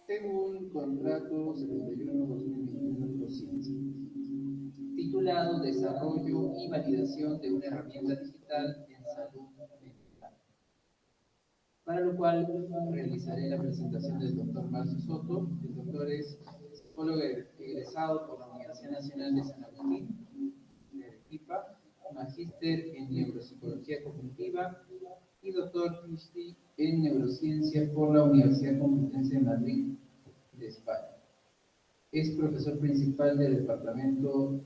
según contrato 71/2021 titulado Desarrollo y validación de una herramienta digital en salud mental, para lo cual realizaré la presentación del doctor Marcio Soto. El doctor es psicólogo egresado por la Universidad Nacional de San Agustín de Arequipa, magíster en neuropsicología cognitiva y doctor PhD en neurociencia por la Universidad Complutense de Madrid de España. Es profesor principal del Departamento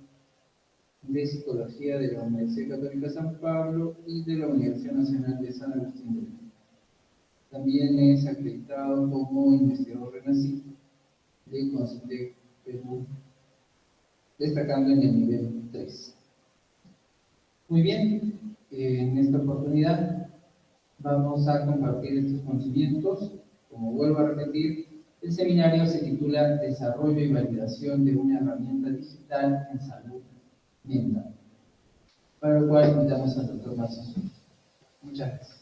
de Psicología de la Universidad Católica San Pablo y de la Universidad Nacional de San Agustín de México. También es acreditado como investigador RENACYT de CONCITEC Perú, destacando en el nivel 3. Muy bien, en esta oportunidad vamos a compartir estos conocimientos. Como vuelvo a repetir, el seminario se titula Desarrollo y validación de una herramienta digital en salud mental, para lo cual invitamos al doctor Marcio Soto. Muchas gracias.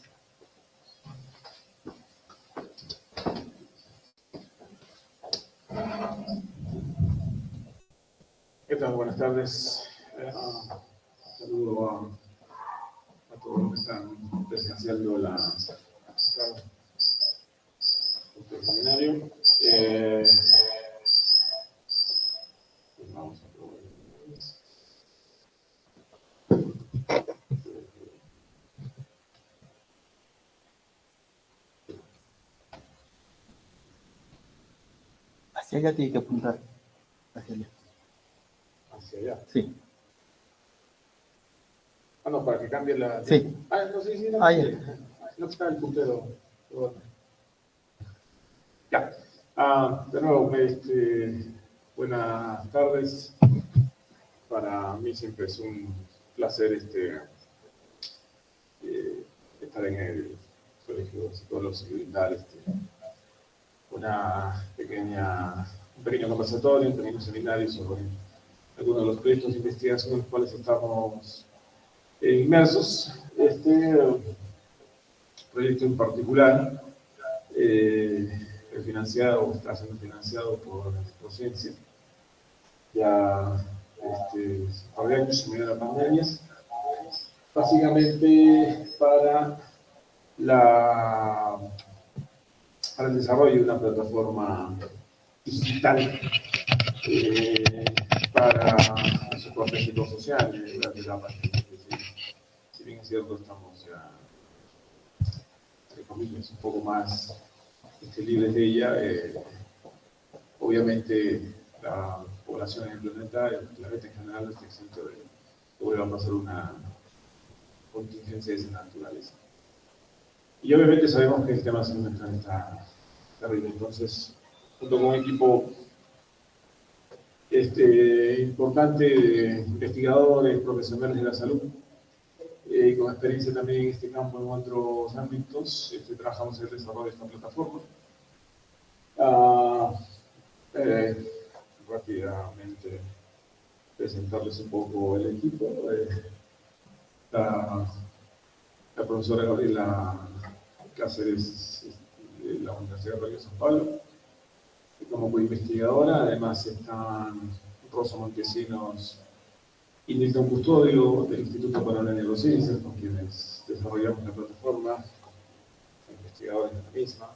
¿Qué tal? Buenas tardes. Saludo a todos los que están presenciando este seminario. Vamos a probar. Hacia allá tiene que apuntar. Hacia allá. ¿Hacia allá? Sí. Ah, no, para que cambie la... Sí. Ah, no, sí, no. Ahí. No está el puntero. Ya. De nuevo, buenas tardes. Para mí siempre es un placer estar en el Colegio de Psicólogos y brindar un pequeño conversatorio, un pequeño seminario sobre algunos de los proyectos de investigación en los cuales estamos inmersos. Este proyecto en particular está siendo financiado por Ciencia. Ya por años, en medio de la pandemia, básicamente para el desarrollo de una plataforma digital para el soporte psicosocial durante la pandemia. Si bien es cierto, estamos ya, entre comillas, un poco más libres de ella, obviamente la población en el planeta en general, no está exento de que vuelva a pasar una contingencia de esa naturaleza. Y obviamente sabemos que el tema de salud mental está terrible. Entonces, junto con un equipo importante de investigadores, profesionales de la salud, con experiencia también en este campo en otros ámbitos, trabajamos en el desarrollo de esta plataforma. Rápidamente presentarles un poco el equipo. La profesora Gabriela Cáceres de la Universidad de San Pablo, como co-investigadora. Además están Rosa Montesinos y Nilton Custodio del Instituto para la Neurociencia, con quienes desarrollamos la plataforma, investigadores de la misma,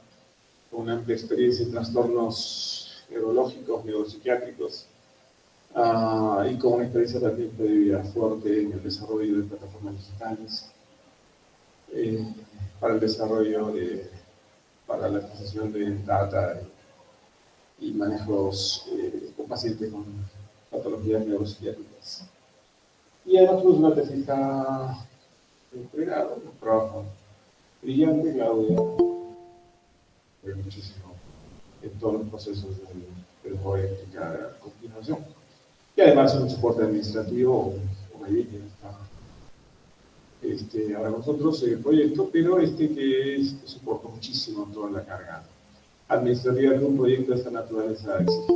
con una amplia experiencia en trastornos neurológicos, neuropsiquiátricos, y con una experiencia también previa fuerte en el desarrollo de plataformas digitales para el desarrollo para la adquisición de data y manejos con pacientes con patologías neuropsiquiátricas. Y además tuve una tesis entregada, un trabajo brillante, Claudia, muchísimo en todos los procesos del voy a explicar a continuación. Y además un soporte administrativo, como que está ahora nosotros el proyecto, pero que soporta muchísimo toda la carga administrativa que un proyecto de esta naturaleza exige.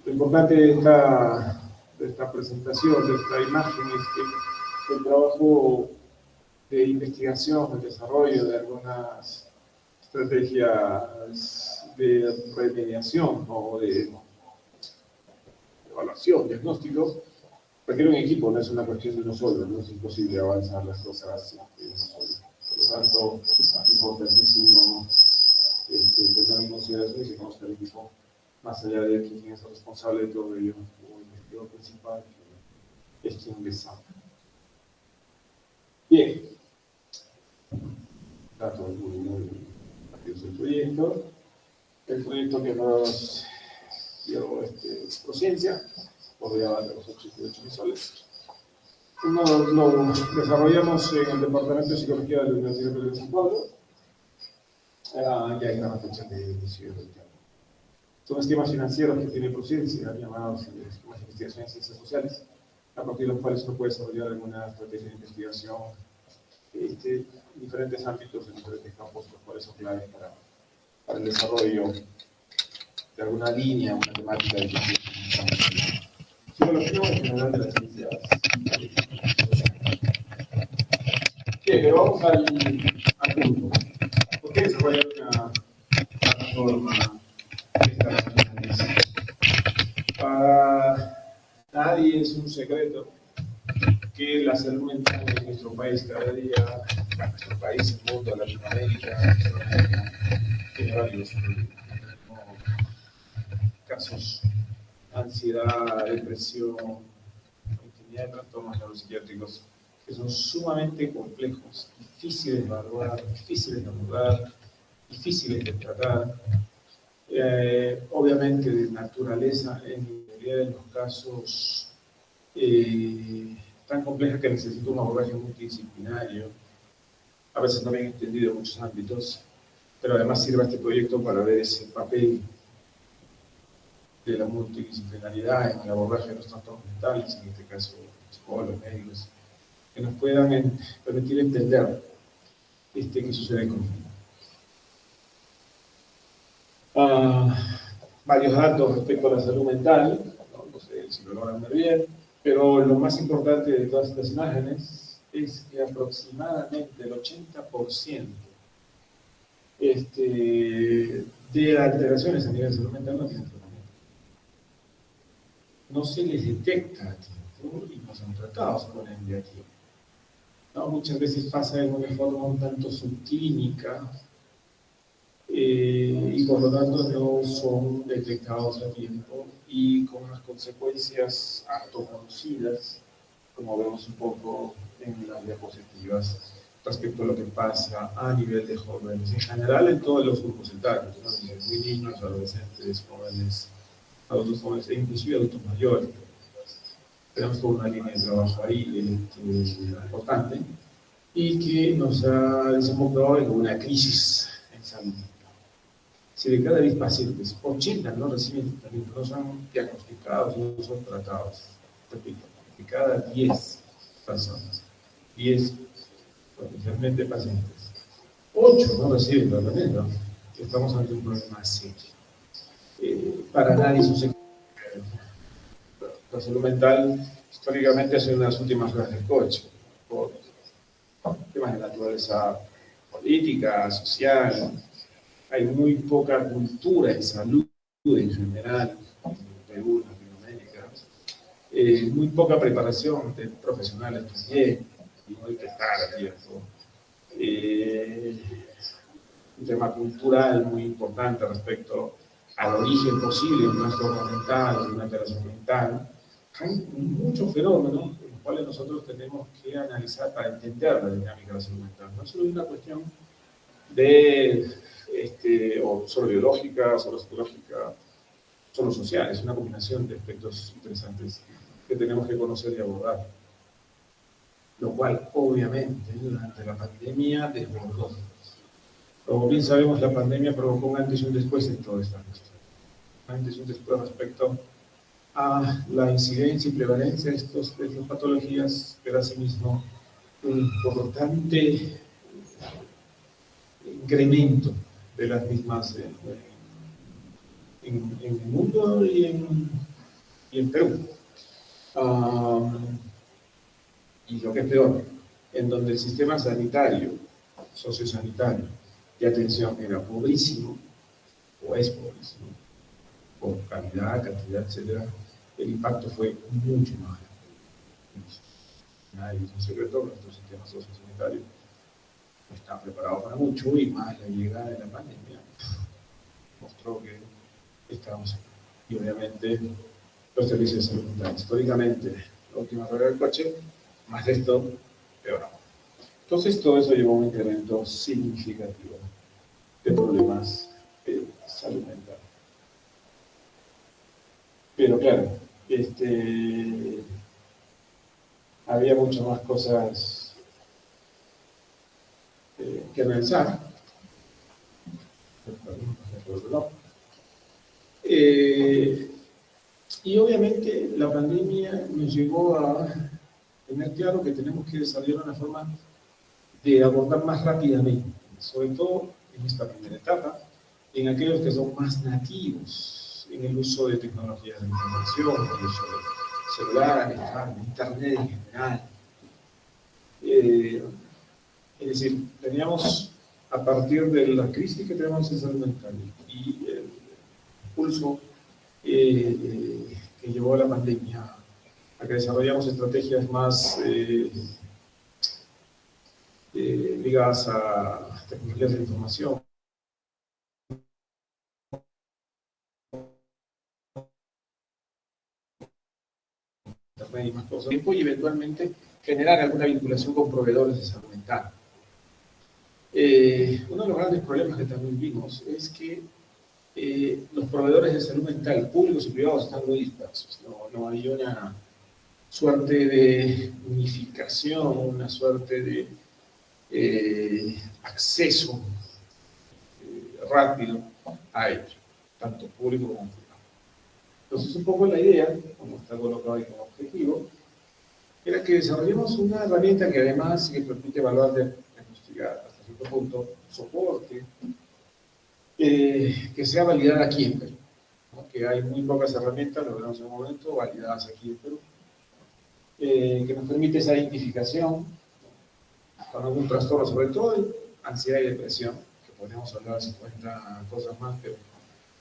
Lo importante de esta presentación, de esta imagen, es que el trabajo de investigación, el desarrollo de algunas estrategias de remediación o de evaluación, diagnóstico, requiere un equipo, no es una cuestión de uno solo, no es imposible avanzar las cosas de uno solo. Por lo tanto, es importantísimo tener en consideración y se conozca el equipo, más allá de quién es el responsable de todo ello, o el investigador principal, que es quien les habla. Bien, datos muy rápidos del proyecto. El proyecto que nos dio Prociencia, rodeado de los 88 soles. Lo desarrollamos en el Departamento de Psicología de la Universidad de San Pablo. Ya hay una fecha de inicio del tema. Son esquemas financieros que tiene Prociencia, llamados esquemas de investigación en ciencias sociales, a partir de los cuales uno puede desarrollar alguna estrategia de investigación en diferentes ámbitos, en diferentes campos, los cuales son claves para el desarrollo de alguna línea, una temática de investigación. Psicología en general de las ciencias. Bien, pero vamos al punto. ¿Por qué desarrollar una plataforma de estas características? Para nadie es un secreto que la salud mental en nuestro país cada día, nuestro país, el mundo, Latinoamérica, tiene varios casos, ansiedad, depresión, infinidad de trastornos neuropsiquiátricos que son sumamente complejos, difíciles de evaluar, difíciles de abordar, difíciles de tratar. Obviamente de naturaleza, en la mayoría de los casos, tan compleja que necesita un abordaje multidisciplinario, a veces no bien entendido en muchos ámbitos, pero además sirve este proyecto para ver ese papel de la multidisciplinaridad en el abordaje de los trastornos mentales, en este caso psicólogos, médicos, que nos puedan permitir entender qué sucede con varios datos respecto a la salud mental, no sé si lo logran ver bien, pero lo más importante de todas estas imágenes es que aproximadamente el 80% de alteraciones a nivel de salud mental no tienen tratamiento. No se les detecta a tiempo y no son tratados por el de aquí. ¿No? Muchas veces pasa de una forma un tanto subclínica y por lo tanto no son detectados a tiempo y con unas consecuencias harto conocidas, como vemos un poco en las diapositivas, respecto a lo que pasa a nivel de jóvenes, en general en todos los grupos etarios, ¿no? Desde muy niños, adolescentes, jóvenes, adultos jóvenes e inclusive adultos mayores. Tenemos toda una línea de trabajo ahí importante y que nos ha desembocado en una crisis en salud. Si de cada 10 pacientes, 80 no reciben tratamiento, no son diagnosticados, no son tratados. Repito, de cada 10 personas, 10 potencialmente pacientes, 8 no reciben tratamiento, estamos ante un problema serio. Para nadie es un secreto. La salud mental históricamente ha sido una de las últimas ruedas del coche, por temas de naturaleza política, social. Hay muy poca cultura en salud en general, en Perú, en Latinoamérica, muy poca preparación de profesionales también, y no hay que estar a tiempo. Un tema cultural muy importante respecto al origen posible de un trastorno mental, de una alteración mental. Hay muchos fenómenos en los cuales nosotros tenemos que analizar para entender la dinámica de la salud mental. No es solo una cuestión de o solo biológica, solo psicológica, solo social, es una combinación de aspectos interesantes que tenemos que conocer y abordar. Lo cual, obviamente, durante la pandemia desbordó. Como bien sabemos, la pandemia provocó un antes y un después en toda esta cuestión. Un antes y un después respecto a la incidencia y prevalencia de estas patologías, pero asimismo un importante incremento de las mismas en el mundo y en Perú. Y lo que es peor, en donde el sistema sanitario, sociosanitario, de atención era pobrísimo, o es pobrísimo, por calidad, cantidad, etcétera, el impacto fue mucho más grande. Nadie es un secreto, nuestro sistema sociosanitario no está preparado para mucho, y más la llegada de la pandemia mostró que estábamos, y obviamente los servicios de salud mental, históricamente, la última rueda del coche, más de esto, peor aún. Entonces todo eso llevó a un incremento significativo de problemas de salud mental. Pero claro, había muchas más cosas que analizar. Y obviamente la pandemia nos llevó a tener claro que tenemos que desarrollar una forma de abordar más rápidamente, sobre todo en esta primera etapa, en aquellos que son más nativos en el uso de tecnologías de información, el uso de celulares, de internet en general. Es decir, teníamos, a partir de la crisis que tenemos en salud mental y el pulso que llevó a la pandemia, a que desarrollamos estrategias más ligadas a tecnologías de información, internet y más cosas, y eventualmente generar alguna vinculación con proveedores de salud mental. Uno de los grandes problemas que también vimos es que los proveedores de salud mental, públicos y privados, están muy dispersos. No hay una suerte de unificación, una suerte de acceso rápido a ellos, tanto público como privado. Entonces, un poco la idea, como está colocado ahí como objetivo, era que desarrollemos una herramienta que además que permite evaluar, diagnosticar hasta cierto punto, soporte, que sea validada aquí en Perú, ¿no? Que hay muy pocas herramientas, lo veremos en un momento, validadas aquí en Perú, que nos permite esa identificación con algún trastorno, sobre todo ansiedad y depresión, que podríamos hablar de 50 cosas más, pero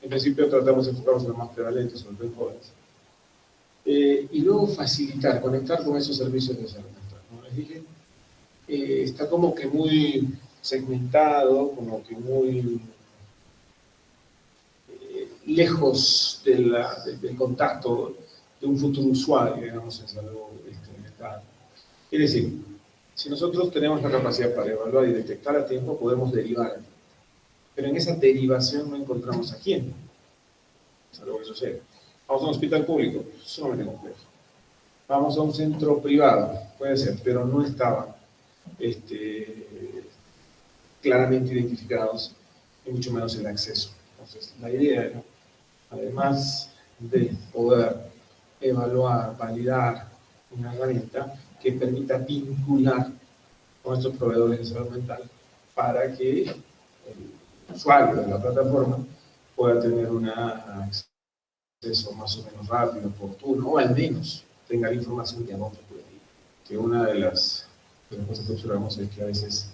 en principio tratamos de enfocarnos en lo más prevalente, sobre todo en jóvenes. Y luego facilitar, conectar con esos servicios de salud mental. Como les dije, está como que muy segmentado, como que muy lejos del contacto de un futuro usuario, digamos, en salud mental. Es decir, si nosotros tenemos la capacidad para evaluar y detectar a tiempo, podemos derivar. Pero en esa derivación no encontramos a quién. Es algo que sucede. Vamos a un hospital público, sumamente complejo. Vamos a un centro privado, puede ser, pero no estaban claramente identificados, y mucho menos el acceso. Entonces, la idea era, además de poder evaluar, validar una herramienta que permita vincular con estos proveedores de salud mental para que el usuario de la plataforma pueda tener un acceso más o menos rápido, oportuno, o al menos tenga la información que a dónde puede ir. Que una de las cosas que observamos es que a veces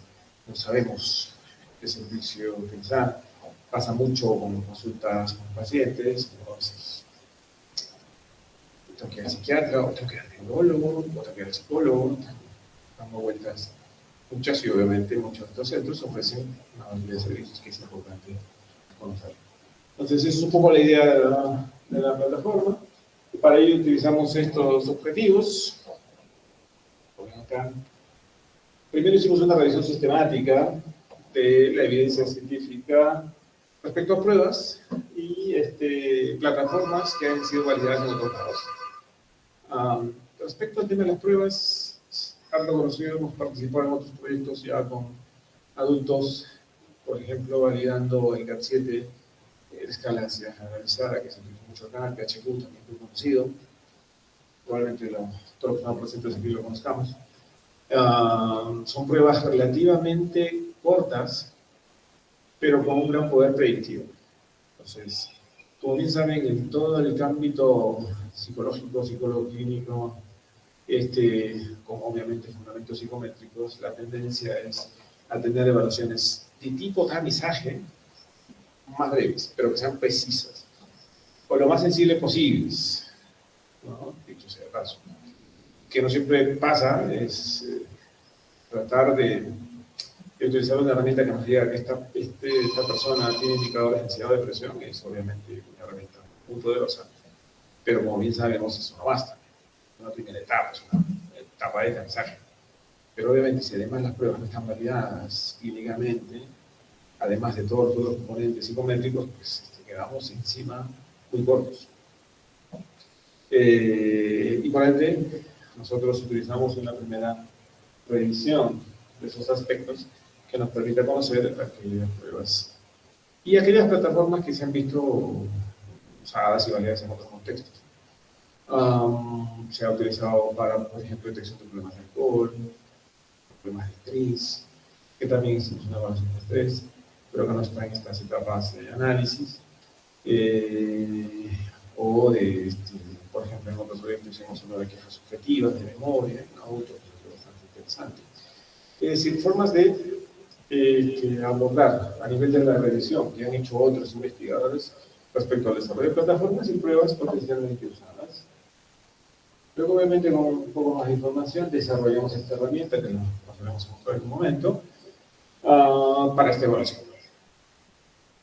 no sabemos qué servicio utilizar. Pasa mucho con consultas con pacientes, entonces tengo que ir al psiquiatra, o tengo que ir al neurólogo, o tengo que ir al psicólogo, dando vueltas muchas, y obviamente muchos de estos centros ofrecen una variedad de servicios que es importante conocer. Entonces, esa es un poco la idea de la plataforma. Y para ello utilizamos estos objetivos. Acá. Primero hicimos una revisión sistemática de la evidencia científica respecto a pruebas y plataformas que han sido validadas en otros lados. Respecto al tema de las pruebas, harto conocido, hemos participado en otros proyectos ya con adultos, por ejemplo, validando el GAT-7, la escala de ansiedad generalizada, que se utiliza mucho acá, el PHQ, también muy conocido. Probablemente todos los que están presentes aquí lo conozcamos. Son pruebas relativamente cortas, pero con un gran poder predictivo. Entonces, como bien saben, en todo el ámbito psicológico, psicólogo-clínico, con obviamente fundamentos psicométricos, la tendencia es a tener evaluaciones de tipo tamizaje más breves, pero que sean precisas, o lo más sensibles posibles, ¿no? Dicho sea de paso. Que no siempre pasa es tratar de utilizar una herramienta que nos diga que esta persona tiene indicadores de ansiedad o depresión, es obviamente una herramienta muy poderosa, pero como bien sabemos eso no basta, una primera etapa, es una etapa de tamizaje. Pero obviamente si además las pruebas no están validadas clínicamente, además de todos los otros componentes psicométricos, pues quedamos encima muy cortos. Y por ende, nosotros utilizamos una primera revisión de esos aspectos que nos permita conocer aquellas pruebas y aquellas plataformas que se han visto usadas y validadas en otros contextos. Se ha utilizado para, por ejemplo, detección de problemas de alcohol, problemas de estrés, que también es una evaluación de estrés, pero que no está en estas etapas de análisis, o de, por ejemplo, en otros proyectos hemos hablado de quejas subjetivas, de memoria, en auto, que es bastante interesante. Es decir, formas de abordar a nivel de la revisión que han hecho otros investigadores respecto al desarrollo de plataformas y pruebas potencialmente usadas. Luego, obviamente, con un poco más de información, desarrollamos esta herramienta que nos pasaremos a mostrar en un momento para esta evaluación.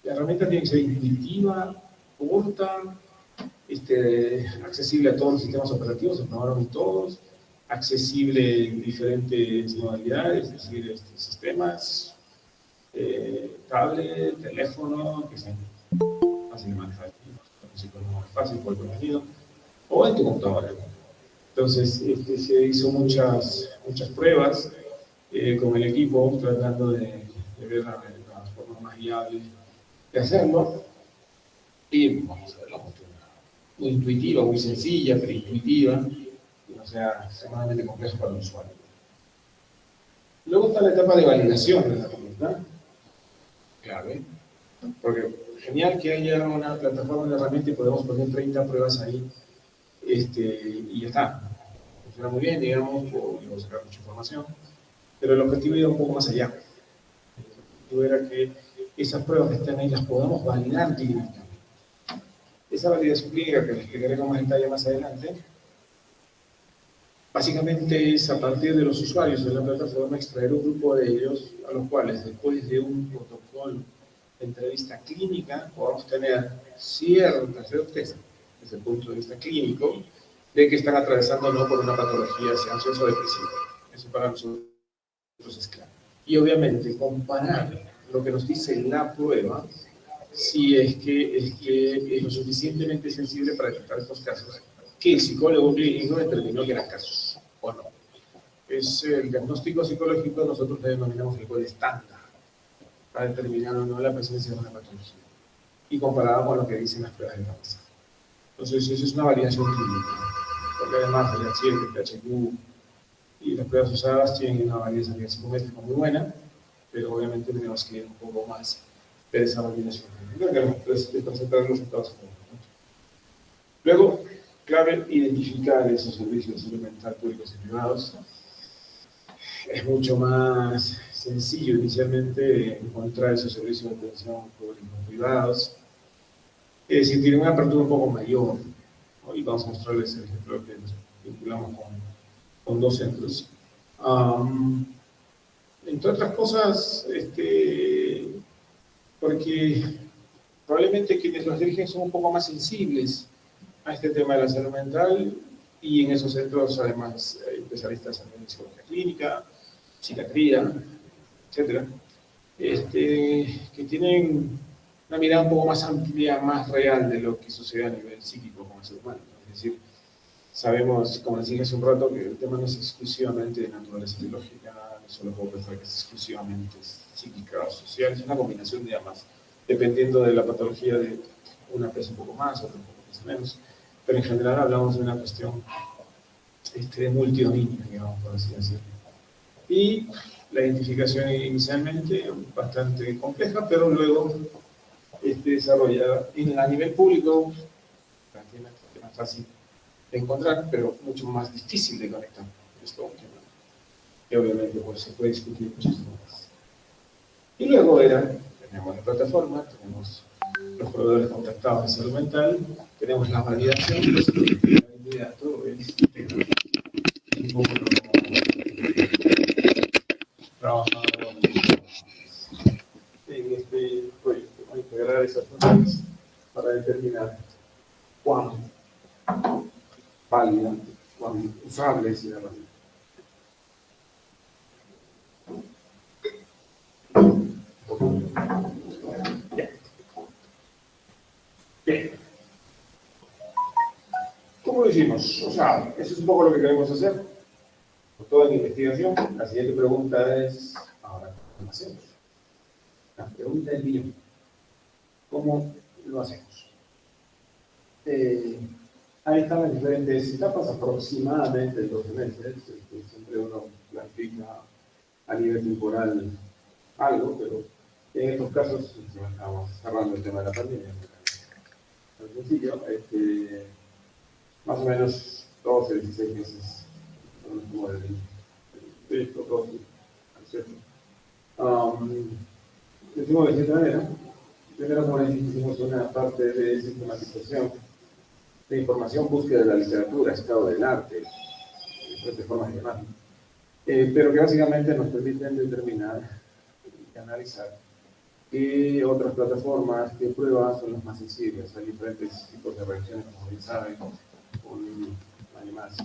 La herramienta tiene que ser intuitiva, corta, accesible a todos los sistemas operativos, se probaron todos, accesible en diferentes modalidades, es decir, sistemas, tablet, teléfono, que sean fácil de manejar, fácil por el contenido, o en tu computadora. Entonces, se hizo muchas pruebas con el equipo, tratando de ver la forma más viable de hacerlo. Y vamos a verlo, muy intuitiva, muy sencilla, pero intuitiva, y no sea extremadamente complejo para el usuario. Luego está la etapa de validación de la herramienta, clave, porque genial que haya una plataforma de herramienta y podemos poner 30 pruebas ahí, y ya está. Funciona muy bien, digamos, podemos sacar mucha información, pero el objetivo era un poco más allá. El objetivo era que esas pruebas que están ahí las podamos validar clínicamente. Esa validación clínica, que les explicaré con más detalle más adelante, básicamente es a partir de los usuarios de la plataforma extraer un grupo de ellos a los cuales después de un protocolo de entrevista clínica podamos tener cierta certeza desde el punto de vista clínico de que están atravesando no por una patología ansiosa o depresiva. Eso para nosotros es claro. Y obviamente comparar lo que nos dice la prueba si es que es lo suficientemente sensible para detectar estos casos que el psicólogo clínico determinó que eran casos, o no. Es el diagnóstico psicológico, nosotros le denominamos el código estándar, para determinar o no la presencia de una patología, y comparado con lo que dicen las pruebas de cabeza. Entonces, eso es una validación clínica, porque además el H7, el PHQ y las pruebas usadas tienen una validación psicométrica muy buena, pero obviamente tenemos que ir un poco más de esa validación clínica, que presentar los resultados. Luego, clave, identificar esos servicios de salud mental públicos y privados. Es mucho más sencillo inicialmente encontrar esos servicios de atención públicos y privados. Es decir, tiene una apertura un poco mayor, ¿no? Y vamos a mostrarles el ejemplo que nos vinculamos con dos centros. Entre otras cosas, porque probablemente quienes los dirigen son un poco más sensibles a este tema de la salud mental, y en esos centros además hay especialistas en psicología clínica, psiquiatría, etcétera, que tienen una mirada un poco más amplia, más real de lo que sucede a nivel psíquico con el ser humano. Es decir, sabemos, como les dije hace un rato, que el tema no es exclusivamente de naturaleza biológica, no solo puedo pensar que es exclusivamente psíquica o social, es una combinación de ambas, dependiendo de la patología de una pesa un poco más, otra un poco menos, pero en general hablamos de una cuestión multidominio, digamos, por así decirlo. Y la identificación inicialmente bastante compleja, pero luego desarrollada a nivel público, relativamente más fácil de encontrar, pero mucho más difícil de conectar. Esto que obviamente pues, se puede discutir muchísimo más. Y luego tenemos la plataforma, tenemos los proveedores contactados de salud mental, tenemos la validación, pues inmediato es un poco trabajado en este proyecto, ¿no? Integrar esas funciones para determinar cuán válida, cuán usable es la herramienta. Bien. ¿Cómo lo hicimos? O sea, eso es un poco lo que queremos hacer. Con toda la investigación, la siguiente pregunta es, ahora, ¿cómo hacemos? La pregunta del millón. ¿Cómo lo hacemos? Ahí están las diferentes etapas, aproximadamente 12 meses. Siempre uno planifica a nivel temporal algo, pero en estos casos estamos cerrando el tema de la pandemia. Al principio, más o menos 12, 16 meses, como de esto, 12, ¿cierto? Decimos de cierta manera, primero como les hicimos una parte de sistematización de información, búsqueda de la literatura, estado del arte, diferentes formas de llamarlo, pero que básicamente nos permiten determinar y analizar qué otras plataformas, qué pruebas son las más sensibles. Hay diferentes tipos de reacciones, como bien saben, con animales.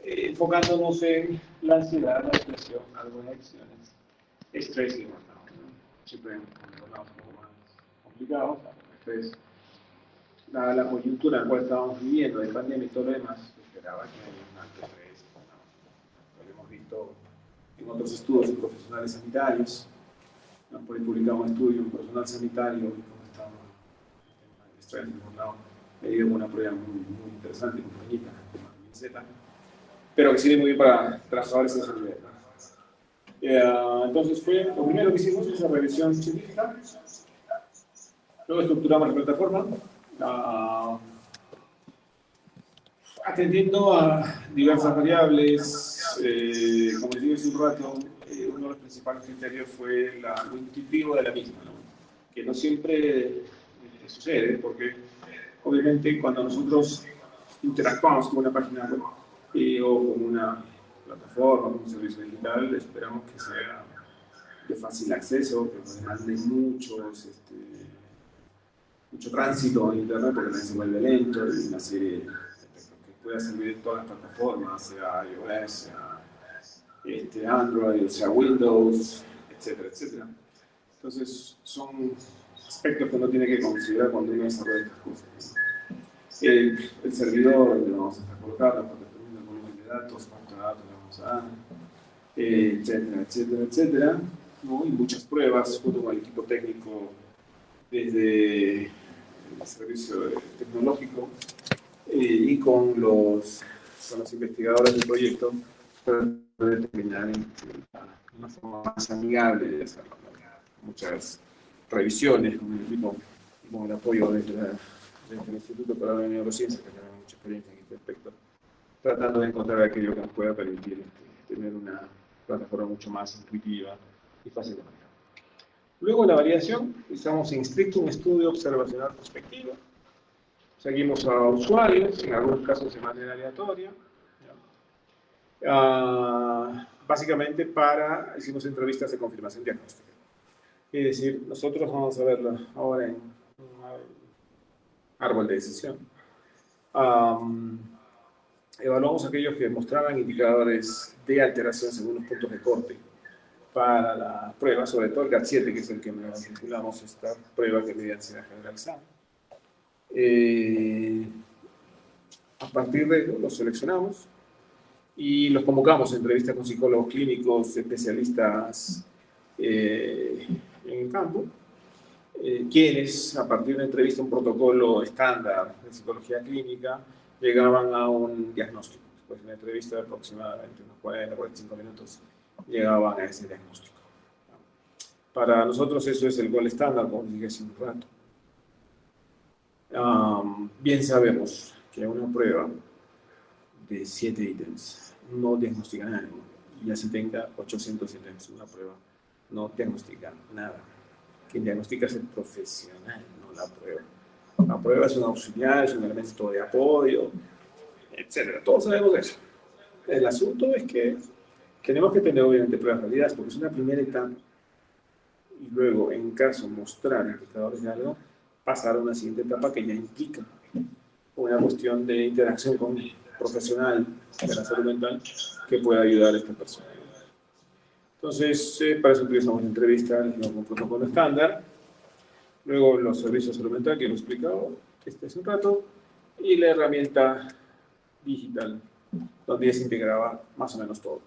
Enfocándonos en la ansiedad, la depresión, algunas reacciones, estrés y burnout, ¿no? Siempre en burnout un poco más complicados, estrés. La coyuntura en la cual estábamos viviendo, de pandemia y todo lo demás, esperaba que haya un alto estrés, ¿no? Lo hemos visto en otros estudios de profesionales sanitarios, ¿no? Por ahí publicamos un estudio en personal sanitario, donde estaba el estrés y el burnout, medido con una prueba muy interesante, muy pequeñita, Z, pero que sirve muy bien para trabajadores de salud. Entonces lo primero que hicimos es la revisión científica, luego estructuramos la plataforma, atendiendo a diversas variables. Como les dije hace un rato, uno de los principales criterios fue lo intuitivo de la misma, ¿no? Que no siempre sucede, porque obviamente cuando nosotros interactuamos con una página web o con una plataforma, con un servicio digital, esperamos que sea de fácil acceso, que nos demande mucho tránsito en internet, porque también se vuelve lento, y una serie que pueda servir en todas las plataformas, sea iOS, sea Android, sea Windows, etcétera, etcétera. Entonces, son aspectos que uno tiene que considerar cuando uno desarrolla estas cosas. El servidor donde vamos a estar colocando, porque dependiendo del volumen de datos, cuántos datos le vamos a dar, etcétera, etcétera, etcétera, ¿no? Y muchas pruebas junto con el equipo técnico desde el servicio tecnológico y con los investigadores del proyecto para determinar una forma más amigable de hacerlo. Muchas revisiones con el equipo y con el apoyo desde el Instituto para la Neurociencia, que tiene mucha experiencia en este aspecto, tratando de encontrar aquello que nos pueda permitir tener una plataforma mucho más intuitiva y fácil de manejar. Luego de la validación, estamos inscritos en un estudio observacional prospectivo. Seguimos a usuarios, en algunos casos de manera aleatoria. Básicamente hicimos entrevistas de confirmación diagnóstica. Es decir, nosotros vamos a verlo ahora en un árbol de decisión. Evaluamos aquellos que mostraban indicadores de alteración según los puntos de corte para la prueba, sobre todo el GAT-7, que es el que vinculamos esta prueba que mide ansiedad generalizada. A partir de ello, los seleccionamos y los convocamos a entrevistas con psicólogos clínicos, especialistas en el campo, quienes, a partir de una entrevista, un protocolo estándar de psicología clínica, llegaban a un diagnóstico. Después de una entrevista de aproximadamente unos 40-45 minutos, llegaban a ese diagnóstico. Para nosotros eso es el gol estándar, como dije hace un rato. Bien sabemos que una prueba de 7 ítems no diagnostica nada. Ya se tenga 800 ítems, una prueba no diagnostica nada. Quien diagnostica es el profesional, no la prueba. La prueba es un auxiliar, es un elemento de apoyo, etcétera. Todos sabemos eso. El asunto es que tenemos que tener obviamente pruebas válidas porque es una primera etapa y luego, en caso mostrar indicadores de algo, pasar a una siguiente etapa que ya implica una cuestión de interacción con un profesional de la salud mental que pueda ayudar a esta persona. Entonces, para eso utilizamos la entrevista con un protocolo estándar, luego los servicios de salud mental que hemos explicado hace un rato, y la herramienta digital, donde ya se integraba más o menos todo.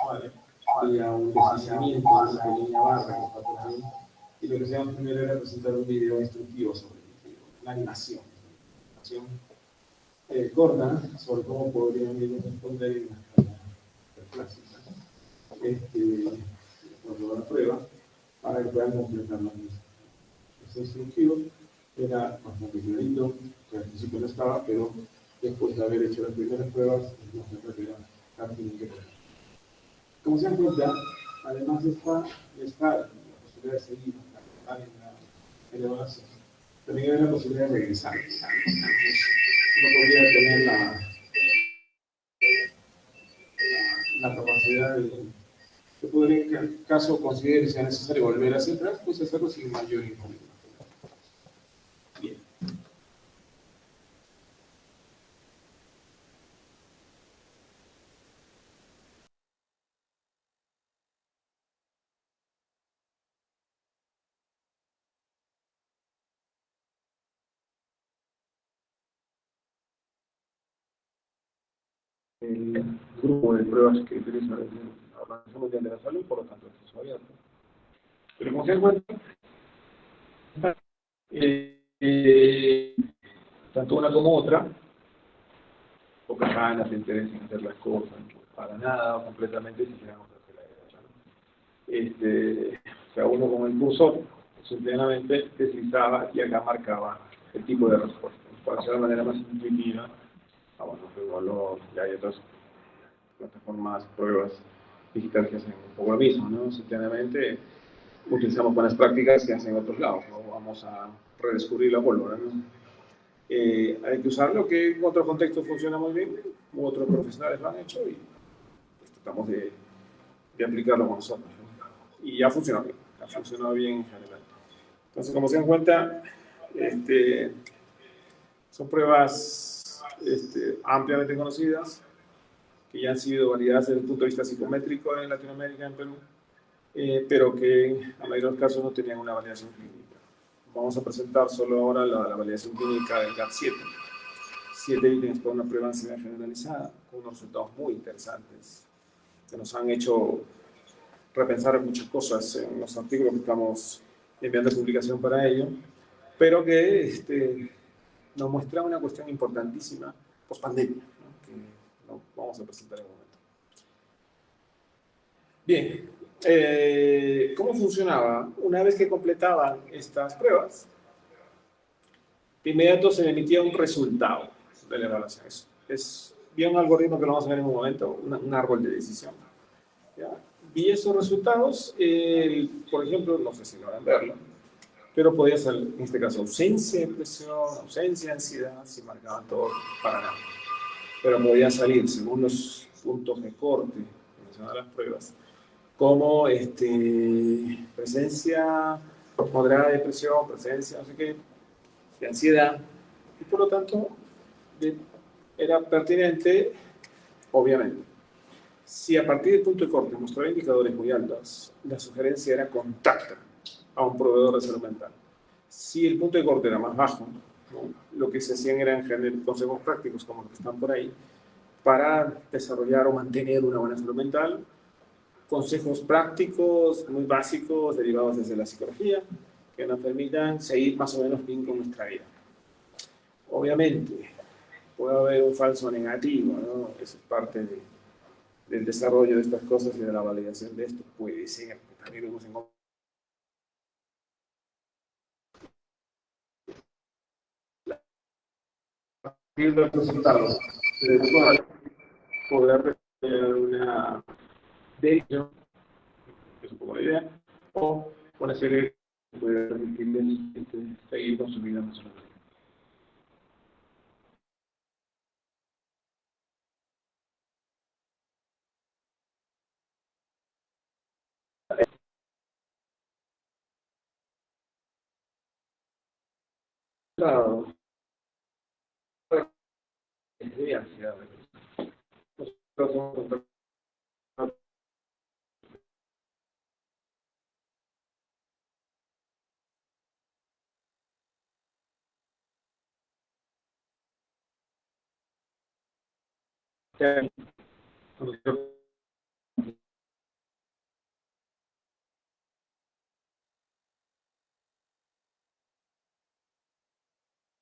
¿vale? Había un deslizamiento de una pequeña barra que está por ahí, y lo que hacíamos primero era presentar un video instructivo sobre el video, una animación, corta sobre cómo podrían ir a responder en la escala clásica, cuando la prueba, para que puedan completar la misma. Este instructivo era bastante clarito, que al principio no estaba, pero después de haber hecho las primeras pruebas, nos cuenta que era prácticamente correcto. Como se dan cuenta, además está la posibilidad de seguir en la evaluación. También hay la posibilidad de regresar. Uno podría tener la capacidad de poder, en caso considere sea necesario volver hacia atrás, pues hacerlo sin mayor inconveniente. Bien. El grupo de pruebas que utiliza la Organización Mundial de la Salud, por lo tanto, acceso abierto. Pero como se dan cuenta, tanto una como otra, pocas ganas de interés en hacer las cosas, para nada o completamente si queremos hacer la derecha. O sea, uno con el cursor simplemente deslizaba y acá marcaba el tipo de respuesta. Para hacer de manera más intuitiva, bueno, luego ya hay otras plataformas, pruebas digitales que hacen un poco lo mismo, ¿no? Simplemente utilizamos buenas prácticas que hacen en otros lados, no vamos a redescubrir la pólvora, ¿no? Hay que usar lo que en otros contextos funciona muy bien, u otros profesionales lo han hecho y pues, tratamos de aplicarlo con nosotros, ¿no? Y ha funcionado bien en general. Entonces, como se dan cuenta, son pruebas ampliamente conocidas, que ya han sido validadas desde el punto de vista psicométrico en Latinoamérica, en Perú, pero que en la mayoría de los casos no tenían una validación clínica. Vamos a presentar solo ahora la validación clínica del GAT-7. 7 ítems para una prueba de ansiedad generalizada, con unos resultados muy interesantes, que nos han hecho repensar muchas cosas en los artículos que estamos enviando a publicación para ello, pero que nos muestra una cuestión importantísima post-pandemia, ¿no? Que no vamos a presentar en un momento. Bien, ¿cómo funcionaba? Una vez que completaban estas pruebas, de inmediato se emitía un resultado de la evaluación. Es bien un algoritmo que lo vamos a ver en un momento, un árbol de decisión. ¿Ya? Vi esos resultados, por ejemplo, no sé si logran verlo, pero podía ser, en este caso, ausencia de depresión, ausencia de ansiedad, si marcaban todo para nada. Pero podía salir, según los puntos de corte que mencionan las pruebas, como presencia moderada de depresión, presencia, no sé qué, de ansiedad, y por lo tanto era pertinente, obviamente. Si a partir del punto de corte mostraba indicadores muy altos, la sugerencia era contactar a un proveedor de salud mental. Si el punto de corte era más bajo, ¿no? Lo que se hacían eran generar consejos prácticos como los que están por ahí para desarrollar o mantener una buena salud mental, consejos prácticos muy básicos derivados desde la psicología que nos permitan seguir más o menos bien con nuestra vida. Obviamente, puede haber un falso negativo, ¿no? Eso es parte del desarrollo de estas cosas y de la validación de esto. Puede ser, también lo hemos encontrado. Y los resultados del cual poder tener una decisión, que es un poco la idea, o una serie que puede permitirles seguir con su vida nacional. Claro, de ansiedad. Nosotros somos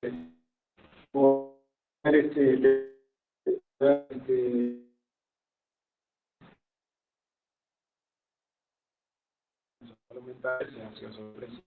poder salud mental, sea ansioso, depresivo.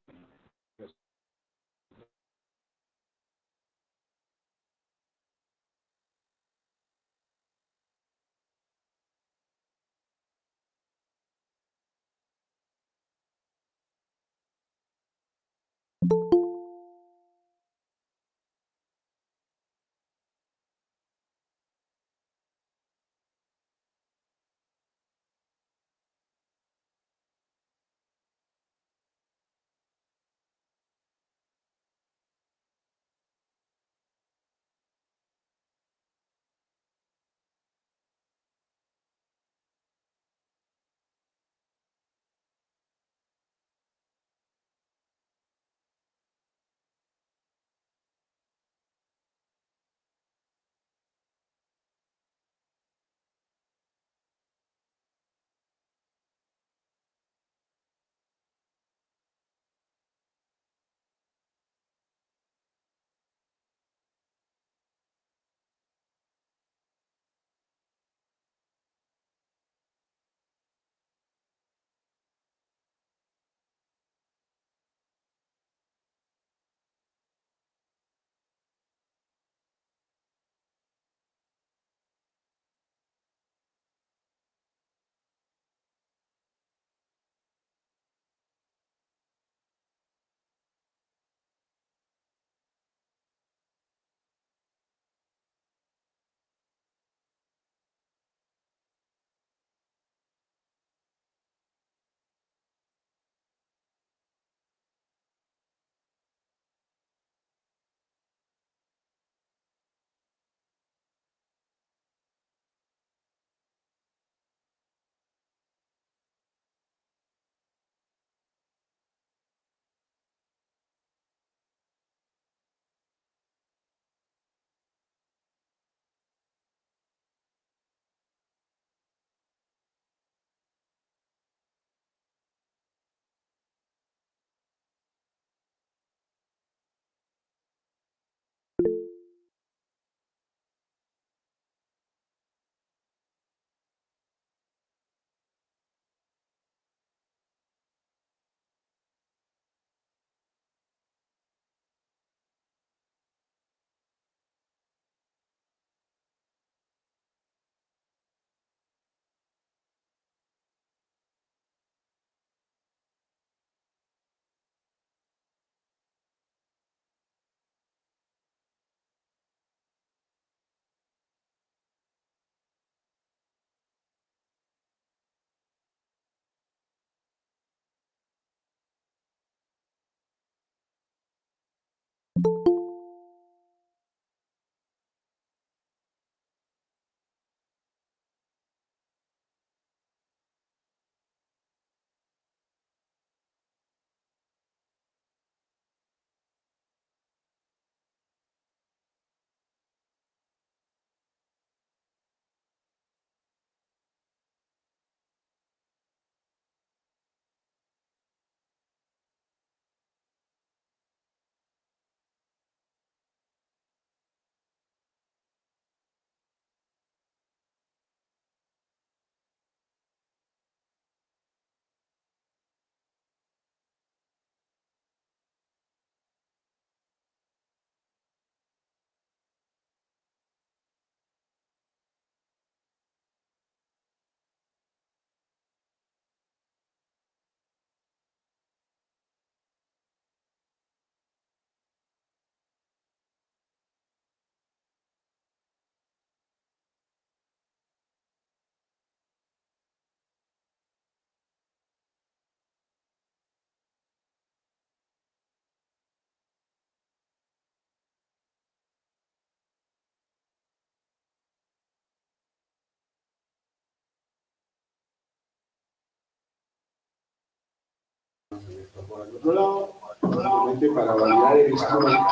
Por el otro lado, simplemente para validar el instrumento.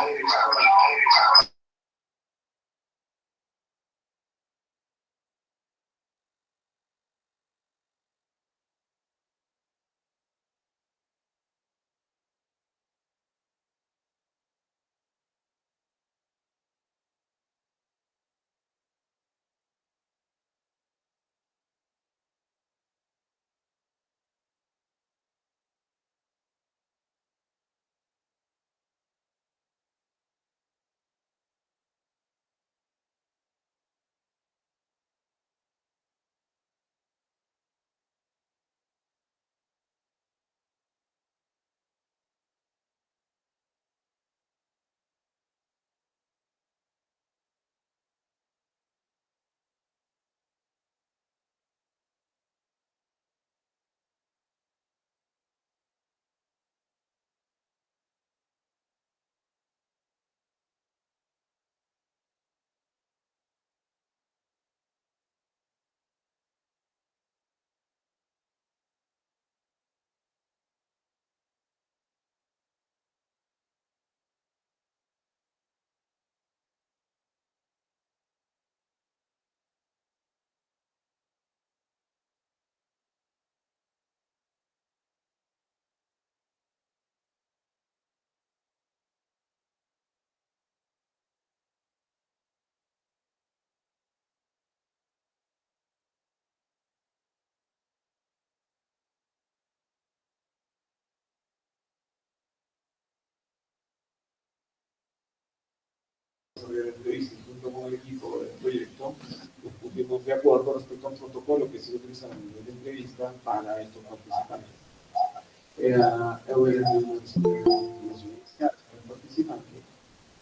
de la entrevista junto con el equipo del proyecto, nos pusimos de acuerdo respecto a un protocolo que se utiliza a nivel de entrevista para estos participantes. Era el participante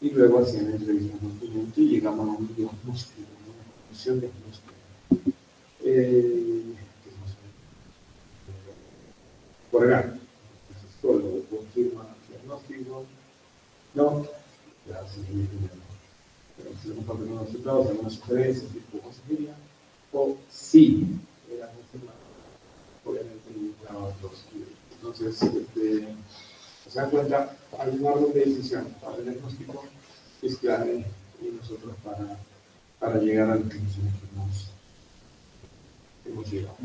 y luego hacían entrevistas con el cliente y llegamos a un diagnóstico, una conclusión diagnóstica. Por acá, el psicólogo confirma el diagnóstico, no, ya seguimos primero. Pero si le comparten los resultados, algunas sugerencias, tipo consejería, o sí, era confirmado, obviamente involucraba a otros. Entonces, se dan cuenta, hay un árbol de decisión para el diagnóstico es clave y nosotros para llegar a la conclusión que hemos llegado.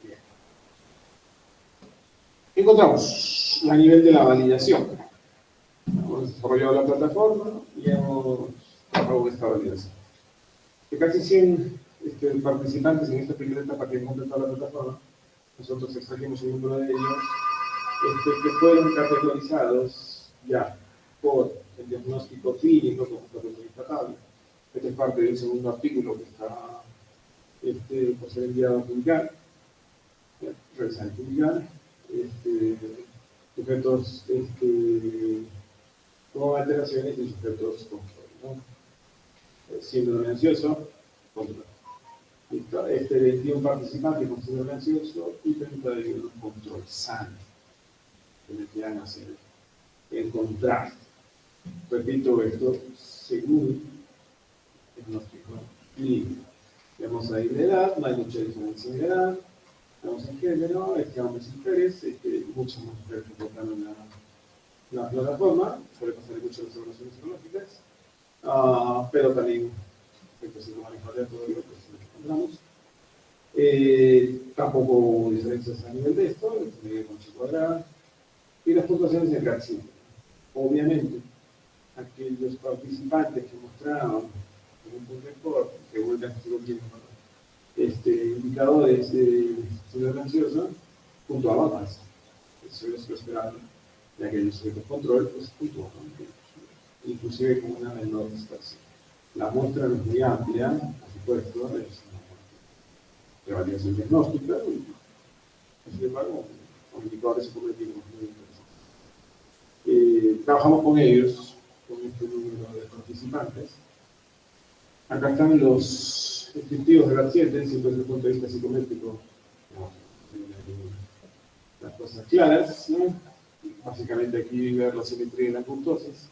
Bien. Encontramos a nivel de la validación. Hemos desarrollado la plataforma y hemos trabajado esta validación. De casi 100 participantes en esta primera etapa que hemos completado la plataforma, nosotros extrajimos un número de ellos que fueron categorizados ya por el diagnóstico clínico como protagonista tabla. Esta es parte del segundo artículo que está por ser enviado a publicar, revisar y publicar. Sujetos con alteraciones y sujetos con control, ¿no? Síndrome ansioso, control. 21 participantes con síndrome ansioso y 31 control sano, que me quieran hacer el contraste. Repito esto según el diagnóstico clínico. Vemos ahí la edad, no hay mucha diferencia en edad. Vamos en género, hombres y mujeres, muchas más mujeres que portan la plataforma, suele pasar mucho las evaluaciones psicológicas, pero también efectos psicomanejales todo lo que encontramos. Tampoco hubo diferencias a nivel de esto, el con cuadrada, y las puntuaciones en el simple. Obviamente, aquellos participantes que mostraban en un punto de score, que vuelven a indicadores de síndrome ansiosa, puntuaban más. Eso es lo esperable. Y aquellos sujetos control, pues puntuaban inclusive con una menor dispersión. La muestra no es muy amplia, por supuesto, es una validación diagnóstica, y sin embargo, los indicadores subjetivos muy interesantes. Trabajamos con ellos, con este número de participantes. Acá están los descriptivos del paciente, siempre desde el punto de vista psicométrico, las cosas claras, ¿no? Básicamente aquí ver la simetría de la curtosis,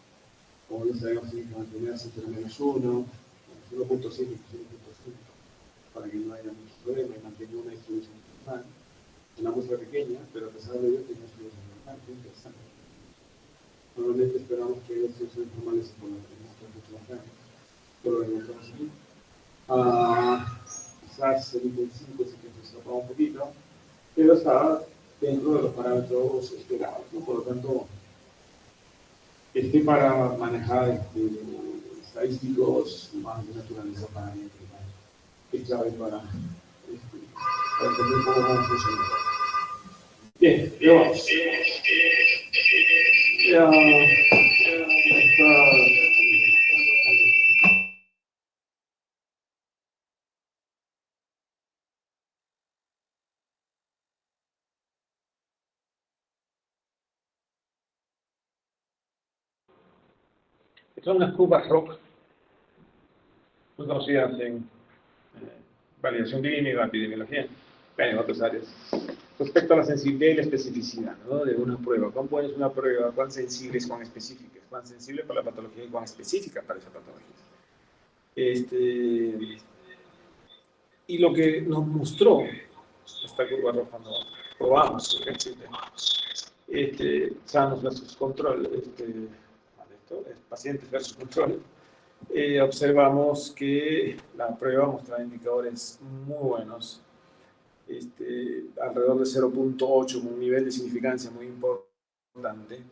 como ya sabemos, hay que mantenerse entre -1, 1.5 y 1.5, para que no haya mucho problema y mantener una distribución normal. Una muestra pequeña, pero a pesar de ello tiene una distribución normal, que es interesante. Normalmente esperamos que las distribuciones normales se pongan en muestras mucho más grandes. Pero lo encontramos aquí. Quizás el 25 sí que se escapaba un poquito, pero está dentro de los parámetros esperados, ¿no? Por lo tanto, para manejar estadísticos más de naturaleza paramétrica, es clave para entender un poco cómo funciona. Bien, ya vamos. Son las curvas ROC, muy conocidas en validación clínica, epidemiología, en otras áreas. Respecto a la sensibilidad y la especificidad, ¿no? De una prueba. ¿Cuán buena es una prueba? ¿Cuán sensible es? ¿Cuán específica es? ¿Cuán sensible para la patología y cuán específica para esa patología? Y lo que nos mostró esta curva roja cuando probamos, sanos versus control, pacientes versus control, observamos que la prueba mostraba indicadores muy buenos, alrededor de 0.8, con un nivel de significancia muy importante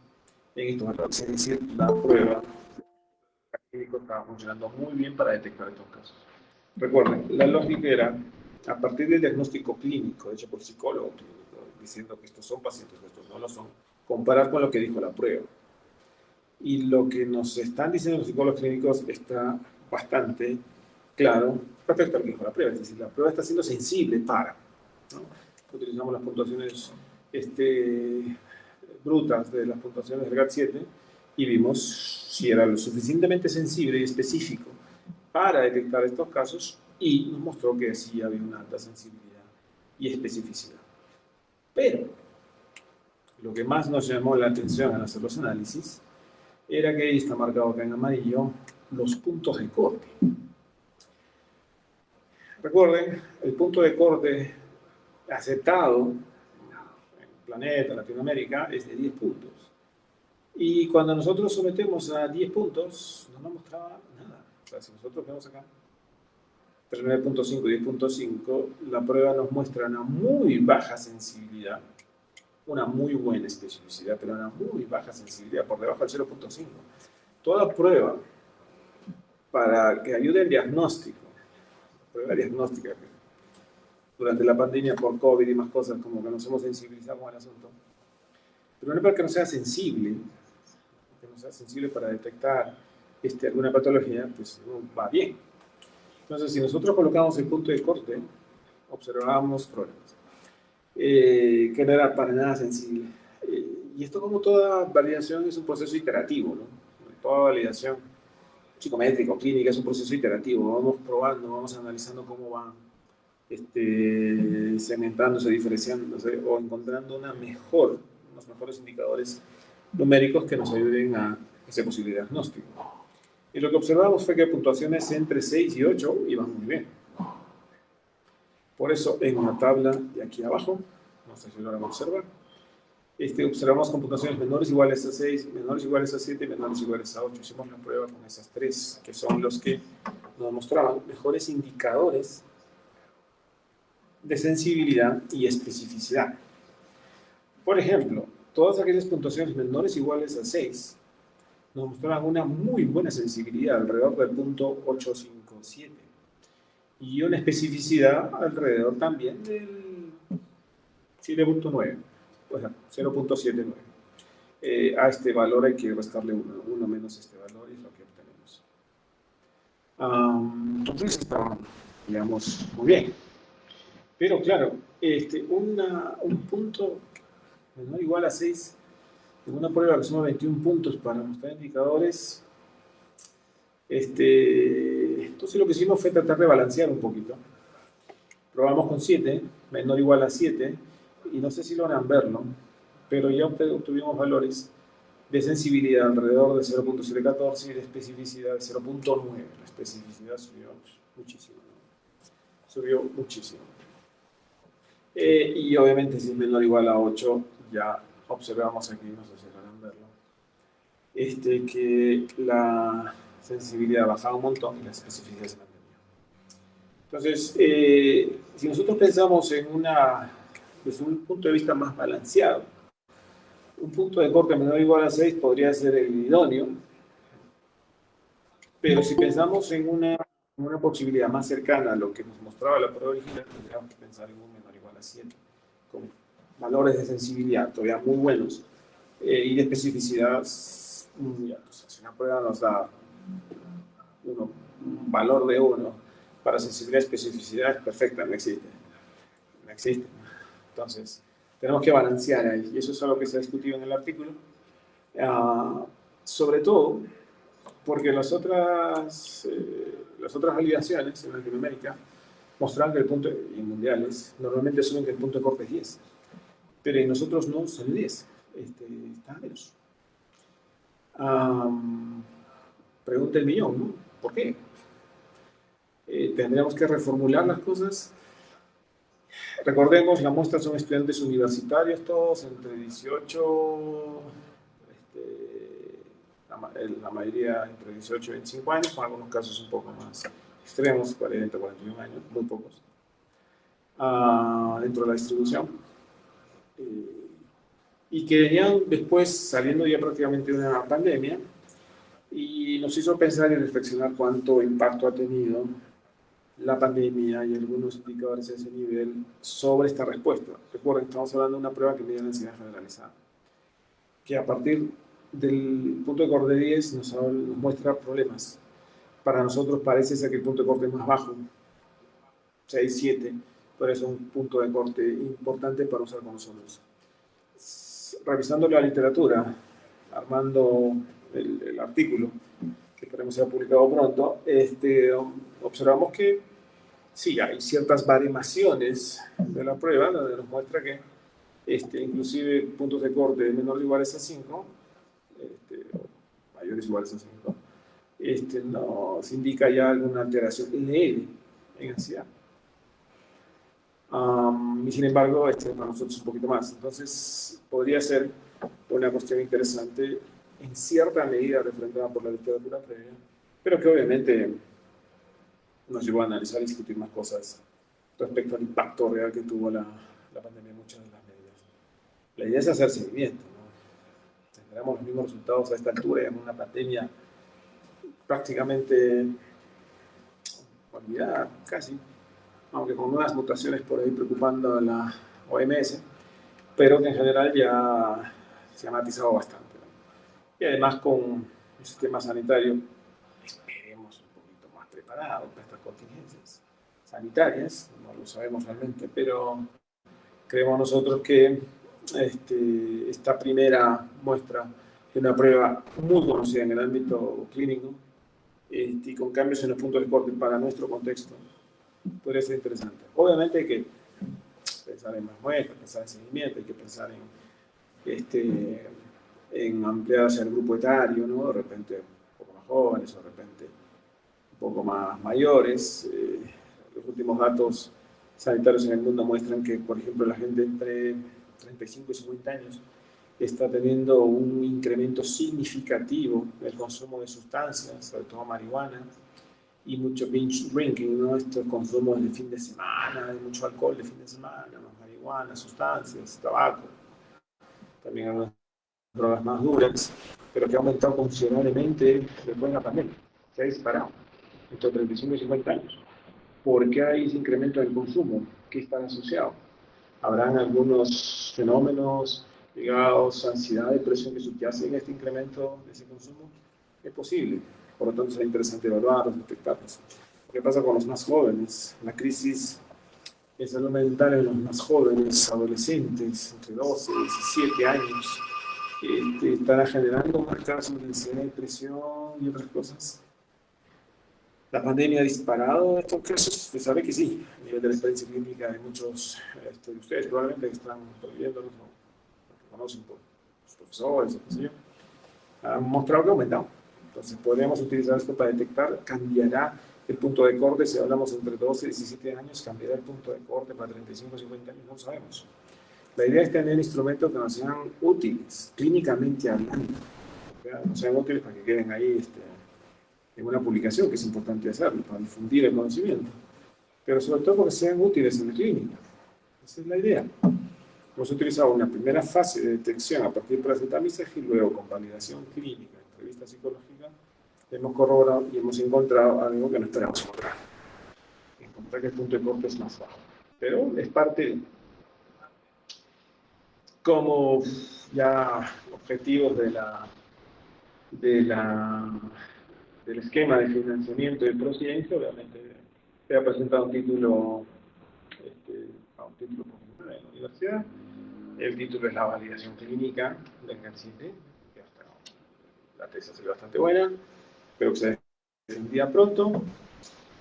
en estos errores. Es decir, la prueba clínica estaba funcionando muy bien para detectar estos casos. Recuerden, la lógica era, a partir del diagnóstico clínico hecho por psicólogo clínico, diciendo que estos son pacientes, que estos no lo son, comparar con lo que dijo la prueba. Y lo que nos están diciendo los psicólogos clínicos está bastante claro respecto a lo que dijo la prueba. Es decir, la prueba está siendo sensible para, ¿no? Utilizamos las puntuaciones brutas de las puntuaciones del GAT-7 y vimos si era lo suficientemente sensible y específico para detectar estos casos, y nos mostró que sí había una alta sensibilidad y especificidad. Pero lo que más nos llamó la atención al hacer los análisis era que ahí está marcado acá en amarillo los puntos de corte. Recuerden, el punto de corte aceptado en el planeta, Latinoamérica, es de 10 puntos. Y cuando nosotros sometemos a 10 puntos, no nos mostraba nada. O sea, si nosotros vemos acá 9.5 y 10.5, la prueba nos muestra una muy baja sensibilidad, una muy buena especificidad, pero una muy baja sensibilidad, por debajo del 0.5. Toda prueba para que ayude al diagnóstico, prueba diagnóstica, durante la pandemia por COVID y más cosas, como que nos hemos sensibilizado con el asunto, pero no es para que no sea sensible, para detectar alguna patología, pues no va bien. Entonces, si nosotros colocamos el punto de corte, observamos problemas, que no era para nada sensible. Y esto, como toda validación, es un proceso iterativo, ¿no? Toda validación psicométrica o clínica es un proceso iterativo. Vamos probando, vamos analizando cómo van segmentándose, diferenciándose o encontrando unos mejores indicadores numéricos que nos ayuden a ese posible diagnóstico. Y lo que observamos fue que puntuaciones entre 6 y 8 iban muy bien. Por eso, en una tabla de aquí abajo, no sé si lo van a observar, observamos con puntuaciones menores iguales a 6, menores iguales a 7, menores iguales a 8. Hicimos la prueba con esas tres, que son los que nos mostraban mejores indicadores de sensibilidad y especificidad. Por ejemplo, todas aquellas puntuaciones menores iguales a 6 nos mostraban una muy buena sensibilidad, alrededor del punto 857, y una especificidad alrededor también del 7.9, o sea, 0.79. A este valor hay que restarle 1 menos este valor, y es lo que obtenemos. Entonces está, digamos, muy bien. Pero claro, un punto menor o igual a 6 en una prueba que suma 21 puntos para mostrar indicadores, entonces lo que hicimos fue tratar de balancear un poquito. Probamos con 7, menor o igual a 7, y no sé si logran verlo, pero ya obtuvimos valores de sensibilidad alrededor de 0.714 y de especificidad de 0.9. La especificidad subió muchísimo, ¿no? Subió muchísimo. Y obviamente si es menor o igual a 8, ya observamos aquí, no sé si logran verlo, que la sensibilidad bajaba un montón y la especificidad se mantenía. Entonces, si nosotros pensamos desde un punto de vista más balanceado, un punto de corte menor o igual a 6 podría ser el idóneo, pero si pensamos en una posibilidad más cercana a lo que nos mostraba la prueba original, tendríamos que pensar en un menor o igual a 7, con valores de sensibilidad todavía muy buenos, y de especificidad muy altos. Si una prueba nos da un valor de 1 para sensibilidad y especificidad, es perfecta, no existe. No existe. Entonces, tenemos que balancear ahí, y eso es algo que se ha discutido en el artículo, sobre todo porque las otras validaciones en Latinoamérica mostraron que el punto, y en mundiales, normalmente asumen que el punto de corte es 10, pero en nosotros no son 10, está a menos. Pregunta el millón, ¿no? ¿Por qué? Tendríamos que reformular las cosas. Recordemos, la muestra son estudiantes universitarios, todos entre 18, la mayoría entre 18 y 25 años, con algunos casos un poco más extremos, 40, 41 años, muy pocos, dentro de la distribución. Y que venían después saliendo ya prácticamente de una pandemia, y nos hizo pensar y reflexionar cuánto impacto ha tenido la pandemia y algunos indicadores de ese nivel sobre esta respuesta. Recuerden, estamos hablando de una prueba que mide la ansiedad generalizada, que a partir del punto de corte 10 nos muestra problemas. Para nosotros parece ser que el punto de corte es más bajo, 6, 7, pero es un punto de corte importante para usar con nosotros. Revisando la literatura, armando el artículo, que esperemos sea publicado pronto, observamos que sí, hay ciertas variaciones de la prueba, donde nos muestra que inclusive puntos de corte menores o iguales a 5, o mayores o iguales a 5, nos indica ya alguna alteración leve en ansiedad. Y sin embargo, para nosotros un poquito más. Entonces, podría ser una cuestión interesante, en cierta medida refrendada por la literatura previa, pero que obviamente nos llevó a analizar y discutir más cosas respecto al impacto real que tuvo la pandemia en muchas de las medidas. La idea es hacer seguimiento, ¿no? Tendremos los mismos resultados a esta altura en una pandemia prácticamente olvidada, casi, aunque con nuevas mutaciones por ahí preocupando a la OMS, pero que en general ya se ha matizado bastante, ¿no? Y además con un sistema sanitario, esperemos, un poquito más preparado para estas contingencias sanitarias, no lo sabemos realmente, pero creemos nosotros que esta primera muestra de una prueba muy conocida en el ámbito clínico y con cambios en los puntos de corte para nuestro contexto, podría ser interesante. Obviamente hay que pensar en más muestras, pensar en seguimiento, hay que pensar en ampliar hacia el grupo etario, ¿no? De repente un poco más jóvenes, o de repente un poco más mayores. Los últimos datos sanitarios en el mundo muestran que, por ejemplo, la gente entre 35 y 50 años está teniendo un incremento significativo del consumo de sustancias, sobre todo marihuana, y mucho binge drinking, ¿no? Estos consumos de fin de semana, de mucho alcohol de fin de semana, ¿no? Marihuana, sustancias, tabaco, también algunas drogas más duras, pero que ha aumentado considerablemente después de la pandemia. Se ha disparado entre 35 y 50 años. ¿Por qué hay ese incremento del consumo? ¿Qué están asociados? ¿Habrán algunos fenómenos ligados a ansiedad, depresión que subyacen este incremento de ese consumo? Es posible. Por lo tanto, será interesante evaluarlos, detectarlos. ¿Qué pasa con los más jóvenes? La crisis de salud mental en los más jóvenes, adolescentes, entre 12 y 17 años, estará generando más casos de ansiedad, depresión y otras cosas. ¿La pandemia ha disparado estos casos? Se sabe que sí, a nivel de la experiencia clínica de muchos de ustedes, probablemente que están viéndolos, o que conocen por sus profesores, o qué sé yo, han mostrado que ha aumentado. Entonces, podríamos utilizar esto para detectar, cambiará el punto de corte, si hablamos entre 12 y 17 años, cambiará el punto de corte para 35 o 50 años, no lo sabemos. La idea es tener instrumentos que nos sean útiles, clínicamente hablando, que no sean útiles para que queden ahí en una publicación, que es importante hacerlo, para difundir el conocimiento, pero sobre todo porque sean útiles en la clínica. Esa es la idea. Hemos utilizado una primera fase de detección a partir de paracetamidolaje y luego con validación clínica, entrevista psicológica, hemos corroborado y hemos encontrado algo que no esperábamos encontrar. Encontrar que el punto de corte es más bajo. Pero es parte como ya objetivos del esquema de financiamiento y procedencia. Obviamente se ha presentado un título, por ejemplo, en la universidad. El título es la validación clínica del GAN-7, que hasta la tesis ha sido bastante buena, pero que se defendía pronto.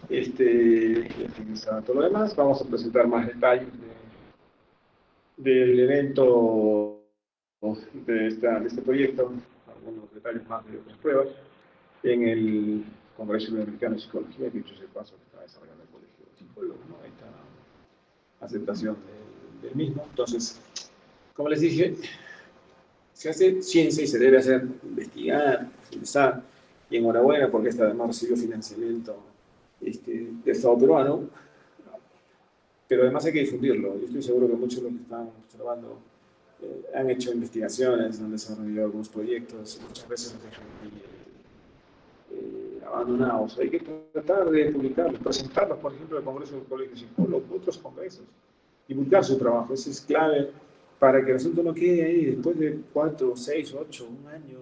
Y utilizar todo lo demás. Vamos a presentar más detalles del evento de este proyecto, algunos detalles más de otras pruebas, en el Congreso Iberoamericano de Psicología, que dicho sea el paso que está desarrollando el Colegio de Psicólogos, ¿no? Esta aceptación del mismo. Entonces, como les dije, se hace ciencia y se debe hacer investigar, profundizar, y enhorabuena porque esta además recibió financiamiento del Estado peruano, pero además hay que difundirlo. Yo estoy seguro que muchos de los que están observando han hecho investigaciones, han desarrollado algunos proyectos, muchas veces los dejan abandonados. Hay que tratar de publicarlos, presentarlos, por ejemplo, al Congreso del Colegio de Psicólogos, otros congresos, divulgar su trabajo. Eso es clave para que el asunto no quede ahí después de 4, 6, 8, un año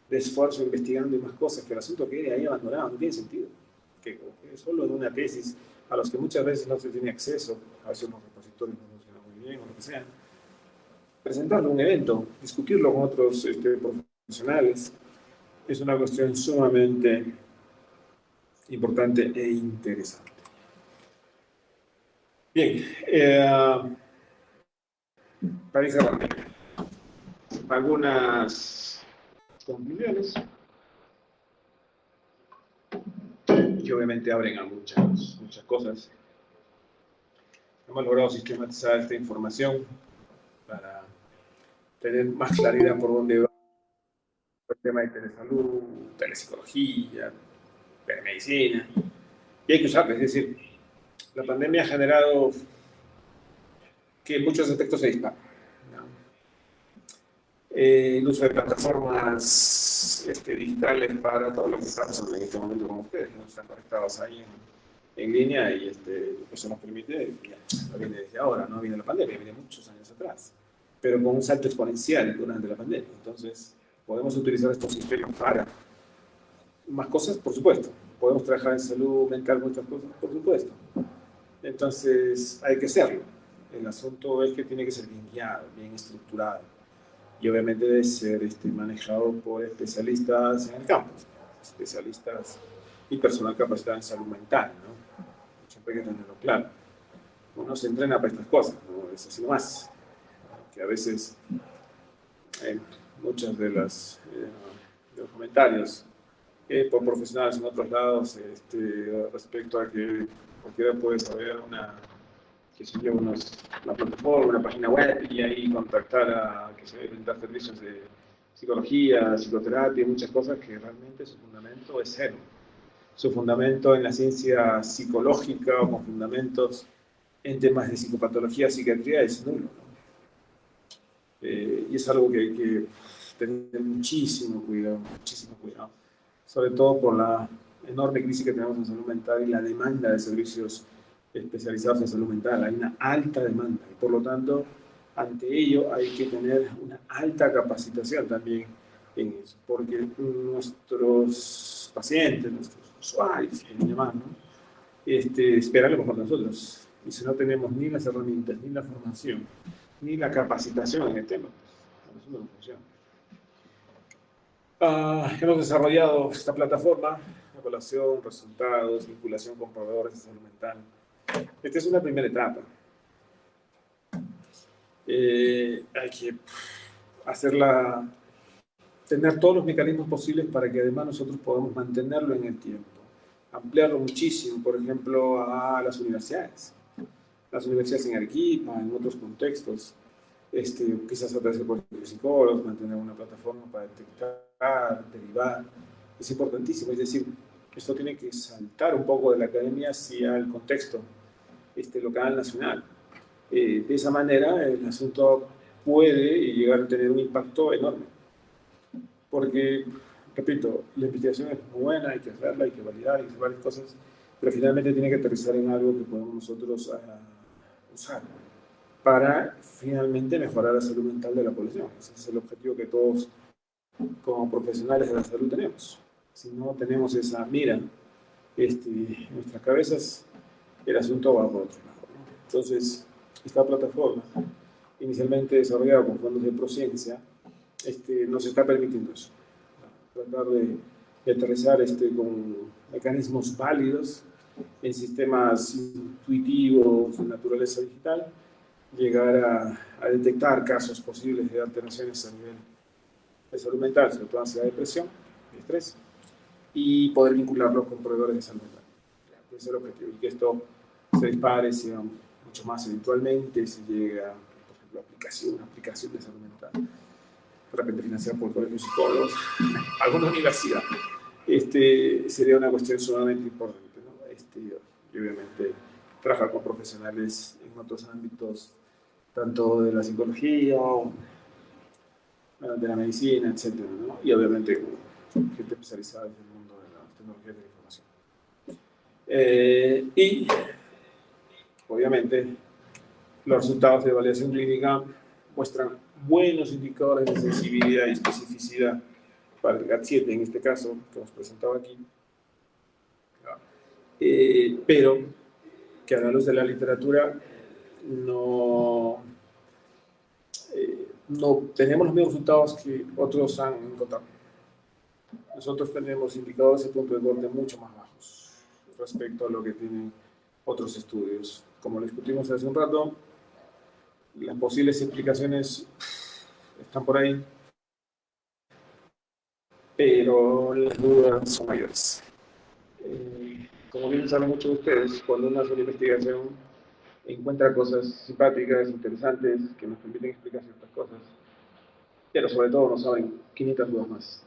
de esfuerzo investigando y más cosas, que el asunto quede ahí abandonado, no tiene sentido. Que solo en una tesis, a los que muchas veces no se tiene acceso, a veces los repositorios no funcionan muy bien o lo que sea, presentarlo en un evento, discutirlo con otros profesionales, es una cuestión sumamente importante e interesante. Bien, para ir cerrando, algunas conclusiones que obviamente abren a muchas cosas. Hemos logrado sistematizar esta información para tener más claridad por dónde va el tema de telesalud, telepsicología, telemedicina, y hay que usarla, es decir, la pandemia ha generado que muchos aspectos se disparen, ¿no? El uso de plataformas digitales para todo lo que estamos en este momento con ustedes, ¿no? Están conectados ahí en línea y eso nos permite, ya, no viene desde ahora, no viene la pandemia, viene muchos años atrás, pero con un salto exponencial durante la pandemia. Entonces, podemos utilizar estos sistemas para más cosas, por supuesto. Podemos trabajar en salud mental, muchas cosas, por supuesto. Entonces, hay que hacerlo. El asunto es que tiene que ser bien guiado, bien estructurado. Y obviamente debe ser manejado por especialistas en el campo, especialistas y personal capacitado en salud mental, ¿no? Siempre hay que tenerlo claro. Uno se entrena para estas cosas, no es así nomás. Que a veces muchos de los comentarios por profesionales en otros lados respecto a que cualquiera puede saber una plataforma, una página web y ahí contactar a que se brindar servicios de psicología, psicoterapia, muchas cosas que realmente su fundamento es cero. Su fundamento en la ciencia psicológica o con fundamentos en temas de psicopatología, psiquiatría es nulo, ¿no? Y es algo que hay que tener muchísimo cuidado, sobre todo por la enorme crisis que tenemos en salud mental y la demanda de servicios especializados en salud mental. Hay una alta demanda y por lo tanto ante ello hay que tener una alta capacitación también en eso, porque nuestros pacientes, nuestros usuarios, que llaman, ¿no? Esperan lo mejor de nosotros, y si no tenemos ni las herramientas, ni la formación, ni la capacitación en el tema, pues no funciona. Hemos desarrollado esta plataforma, evaluación, resultados, vinculación con proveedores de salud mental. Esta es una primera etapa. Hay que tener todos los mecanismos posibles para que además nosotros podamos mantenerlo en el tiempo, ampliarlo muchísimo, por ejemplo, a las universidades en Arequipa, en otros contextos, quizás a través de psicólogos, mantener una plataforma para detectar, derivar, es importantísimo. Es decir, esto tiene que saltar un poco de la academia hacia el contexto local, nacional. De esa manera, el asunto puede llegar a tener un impacto enorme. Porque, repito, la investigación es muy buena, hay que hacerla, hay que validar, hay que hacer varias cosas, pero finalmente tiene que aterrizar en algo que podemos nosotros usar para finalmente mejorar la salud mental de la población. Ese es el objetivo que todos como profesionales de la salud tenemos. Si no tenemos esa mira en nuestras cabezas, el asunto va por otro lado, ¿no? Entonces, esta plataforma, inicialmente desarrollada con fondos de Prociencia, nos está permitiendo eso, tratar de aterrizar con mecanismos válidos en sistemas intuitivos de naturaleza digital, llegar a detectar casos posibles de alteraciones a nivel de salud mental, sobre todo ansiedad, depresión, estrés, y poder vincularlo con proveedores de salud mental. Ese es el objetivo, y que esto se dispare, sea mucho más eventualmente, se llegue a, por ejemplo, aplicación de salud mental, de repente financiada por colegios psicólogos, alguna universidad. Sería una cuestión sumamente importante, ¿no? Y obviamente trabajar con profesionales en otros ámbitos, tanto de la psicología, de la medicina, etcétera, ¿no? Y obviamente gente especializada en el mundo de las tecnologías de la información. Y obviamente los resultados de evaluación clínica muestran buenos indicadores de sensibilidad y especificidad para el GAT7 en este caso, que hemos presentado aquí, pero que a la luz de la literatura no tenemos los mismos resultados que otros han encontrado. Nosotros tenemos indicadores de punto de corte mucho más bajos respecto a lo que tienen otros estudios. Como lo discutimos hace un rato, las posibles explicaciones están por ahí, pero las dudas son mayores. Como bien saben muchos de ustedes, cuando uno hace una investigación encuentra cosas simpáticas, interesantes, que nos permiten explicar ciertas cosas, pero sobre todo nos saben 500 dudas más.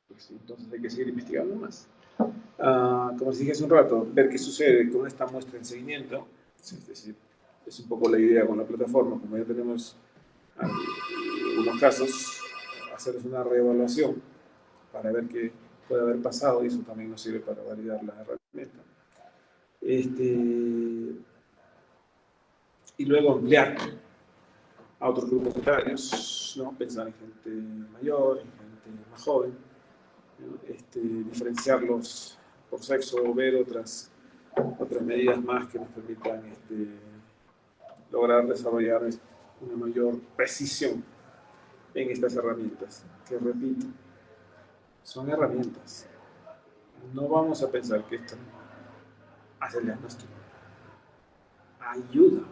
Pues, entonces hay que seguir investigando más. Como les dije hace un rato, ver qué sucede con esta muestra en seguimiento, es decir, es un poco la idea con la plataforma, como ya tenemos algunos casos, hacerles una reevaluación para ver qué puede haber pasado y eso también nos sirve para validar la herramienta. Y luego ampliar a otros grupos etarios, ¿no? Pensar en gente mayor, en gente más joven, ¿no? Diferenciarlos por sexo o ver otras medidas más que nos permitan lograr desarrollar una mayor precisión en estas herramientas, que repito, son herramientas. No vamos a pensar que esto hace el diagnóstico, ayuda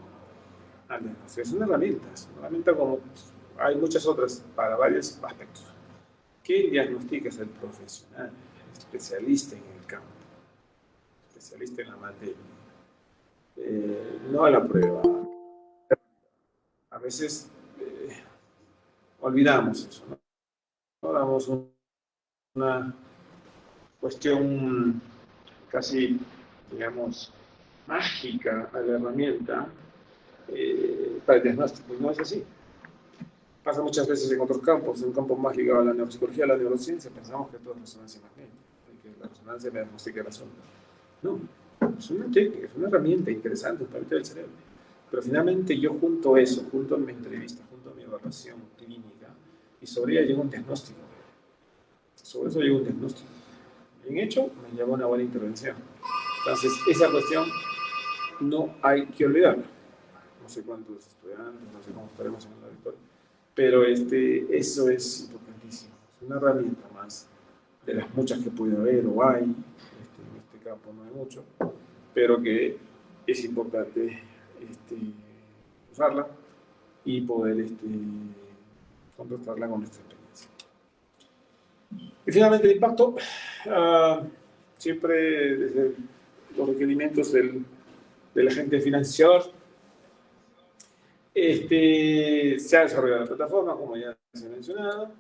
al diagnóstico, es una herramienta como hay muchas otras para varios aspectos. ¿Quién diagnostica? Es el profesional, el especialista en el campo, especialista en la materia, no a la prueba. A veces olvidamos eso, ¿no? No damos una cuestión casi, digamos, mágica a la herramienta para el diagnóstico, y no es así. Pasa muchas veces en otros campos, en un campo más ligado a la neuropsicología, a la neurociencia, pensamos que todo es resonancia magnética, y que la resonancia me diagnostica las ondas. No, es una técnica, es una herramienta interesante para el cerebro. Pero finalmente yo junto eso, junto a mi entrevista, junto a mi evaluación clínica, y sobre ella llega un diagnóstico. Sobre eso llega un diagnóstico. En hecho, me lleva una buena intervención. Entonces, esa cuestión no hay que olvidarla. No sé cuántos estudiantes, no sé cómo estaremos en el auditorio, pero eso es importantísimo. Es una herramienta más de las muchas que puede haber o hay. En este campo no hay mucho, pero que es importante usarla y poder contrastarla con nuestra experiencia. Y finalmente el impacto, siempre desde los requerimientos del agente financiador, se ha desarrollado la plataforma, como ya se ha mencionado,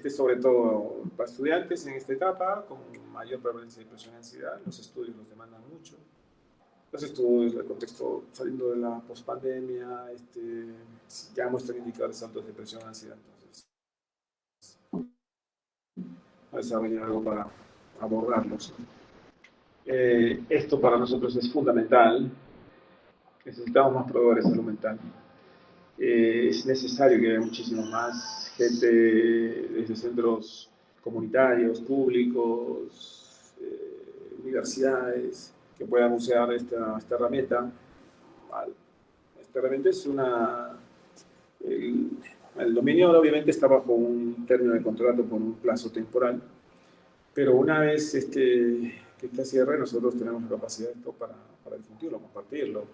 sobre todo para estudiantes en esta etapa, con mayor prevalencia de depresión y ansiedad. Los estudios los demandan mucho. Los estudios, el contexto saliendo de la pospandemia, ya muestran indicadores altos de depresión y ansiedad. Entonces, a desarrollar algo para abordarlos. Esto para nosotros es fundamental. Necesitamos más proveedores de salud mental. Es necesario que haya muchísimo más gente desde centros comunitarios, públicos, universidades, que puedan usar esta herramienta. Esta herramienta es el dominio obviamente está bajo un término de contrato por un plazo temporal, pero una vez que este cierre, nosotros tenemos la capacidad de esto para difundirlo, compartirlo,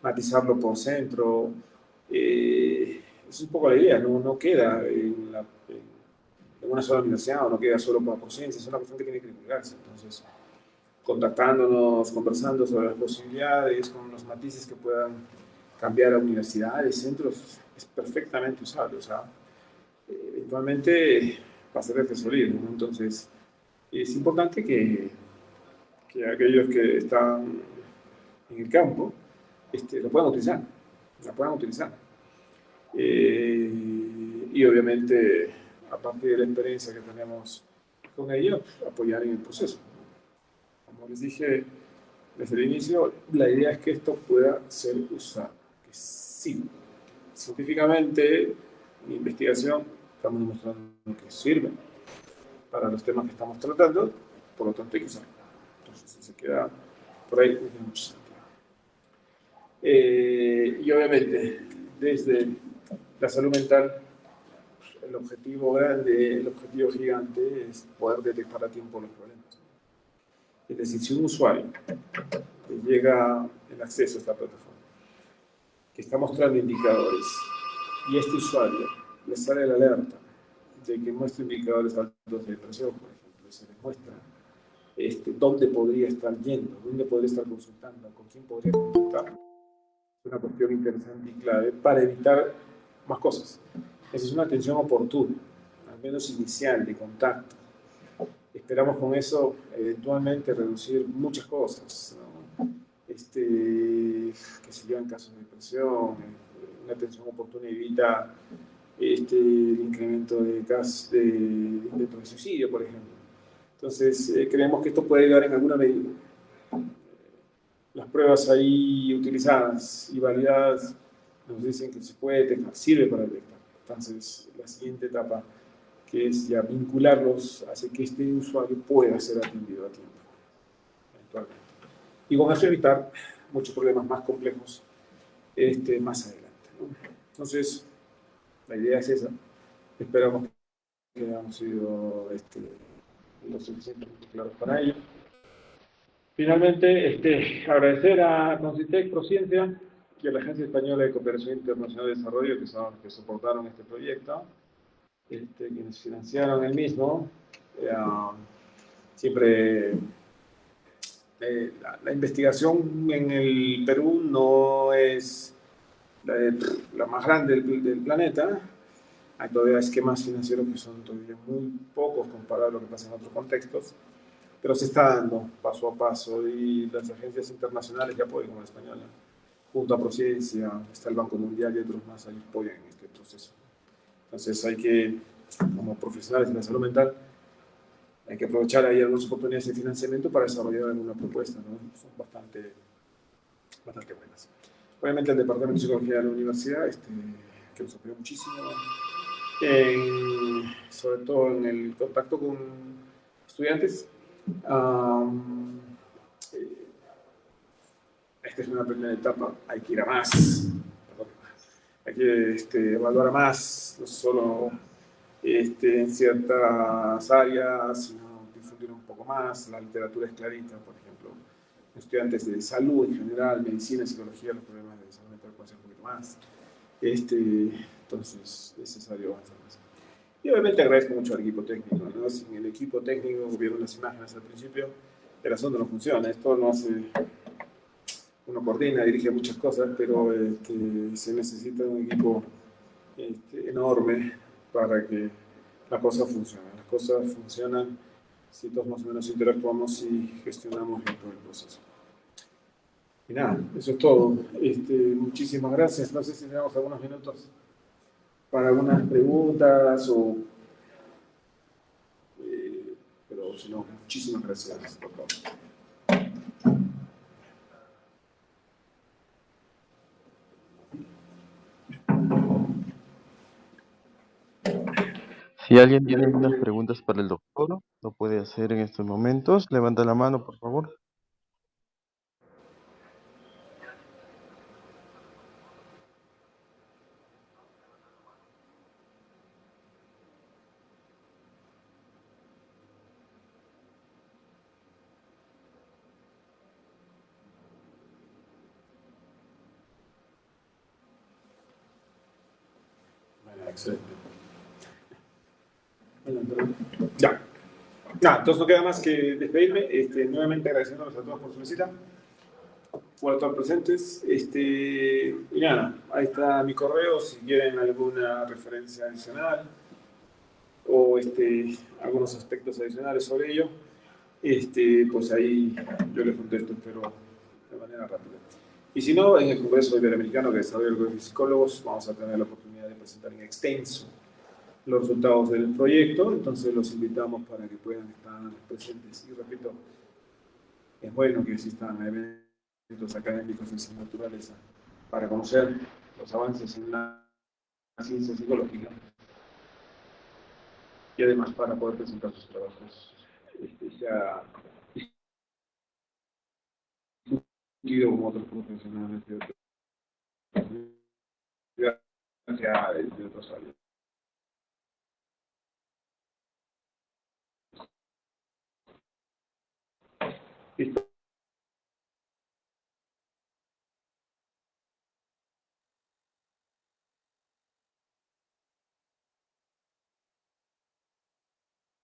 matizarlo por centro. Es un poco la idea, no queda en una sola universidad o no queda solo para conciencia, es una cuestión que tiene que divulgarse. Entonces, contactándonos, conversando sobre las posibilidades, con los matices que puedan cambiar a universidades, centros, es perfectamente usable. O sea, eventualmente va a ser de tesorería, ¿no? Entonces, es importante que aquellos que están en el campo lo puedan utilizar, la puedan utilizar. Y obviamente, a partir de la experiencia que tenemos con ellos, apoyar en el proceso. Como les dije desde el inicio, la idea es que esto pueda ser usado, que sirva. científicamente, mi investigación, estamos demostrando que sirve para los temas que estamos tratando, por lo tanto hay que usarlo. Entonces, si se queda por ahí, no tiene mucho sentido. Y obviamente, desde la salud mental, el objetivo grande, el objetivo gigante es poder detectar a tiempo los problemas. Es decir, si un usuario que llega el acceso a esta plataforma, que está mostrando indicadores, y este usuario le sale la alerta de que muestra indicadores altos de depresión, por ejemplo, se le muestra dónde podría estar yendo, dónde podría estar consultando, con quién podría consultar. Es una cuestión interesante y clave para evitar más cosas. Esa es una atención oportuna, al menos inicial, de contacto. Esperamos con eso eventualmente reducir muchas cosas, ¿no? Que se llevan casos de depresión, una atención oportuna evita el incremento de casos de intentos de suicidio, por ejemplo. Entonces, creemos que esto puede ayudar en alguna medida. Las pruebas ahí utilizadas y validadas nos dicen que se puede detectar, sirve para detectar. Entonces, la siguiente etapa, que es ya vincularlos, hace que este usuario pueda ser atendido a tiempo, eventualmente. Y con eso evitar muchos problemas más complejos más adelante, ¿no? Entonces, la idea es esa. Esperamos que hayamos sido lo suficientemente claros para ello. Finalmente, agradecer a Concitec, Prociencia y a la Agencia Española de Cooperación Internacional de Desarrollo, que son los que soportaron este proyecto, quienes financiaron el mismo. Siempre la investigación en el Perú no es la más grande del planeta. Hay todavía esquemas financieros que son todavía muy pocos comparados a lo que pasa en otros contextos, pero se está dando paso a paso y las agencias internacionales que apoyan, como la española, junto a Prociencia, está el Banco Mundial y otros más, ahí apoyan en este proceso. Entonces hay que, como profesionales de la salud mental, hay que aprovechar ahí algunas oportunidades de financiamiento para desarrollar alguna propuesta, ¿no? Son bastante buenas. Obviamente el Departamento de Psicología de la Universidad, que nos apoyó muchísimo, sobre todo en el contacto con estudiantes. Esta es una primera etapa, hay que ir a más, hay que evaluar más, no solo en ciertas áreas, sino difundir un poco más. La literatura es clarita, por ejemplo, estudiantes de salud en general, medicina, psicología, los problemas de salud mental pueden ser un poquito más. Entonces, es necesario avanzar más. Y obviamente agradezco mucho al equipo técnico, ¿no? Sin el equipo técnico, vieron las imágenes al principio, el asunto no funciona. Esto no hace... Uno coordina, dirige muchas cosas, pero se necesita un equipo enorme para que las cosas funcionen. Las cosas funcionan si todos más o menos interactuamos y gestionamos bien todo el proceso. Y nada, eso es todo. Muchísimas gracias. No sé si tenemos algunos minutos para algunas preguntas pero si no, muchísimas gracias por todo. Si alguien tiene algunas preguntas para el doctor, lo puede hacer en estos momentos. Levanta la mano, por favor. Excelente. Ya. Nada, entonces no queda más que despedirme. Nuevamente agradeciéndoles a todos por su visita, por estar presentes. Y nada, ahí está mi correo si quieren alguna referencia adicional o algunos aspectos adicionales sobre ello. Pues ahí yo les contesto, pero de manera rápida. Y si no, en el Congreso Iberoamericano de Desarrollo del Colegio de Psicólogos vamos a tener la oportunidad de presentar en extenso los resultados del proyecto, entonces los invitamos para que puedan estar presentes. Y repito, es bueno que existan eventos académicos en sin naturaleza para conocer los avances en la ciencia psicológica y además para poder presentar sus trabajos. Se ha discutido con otros profesionales de otras áreas. Listo.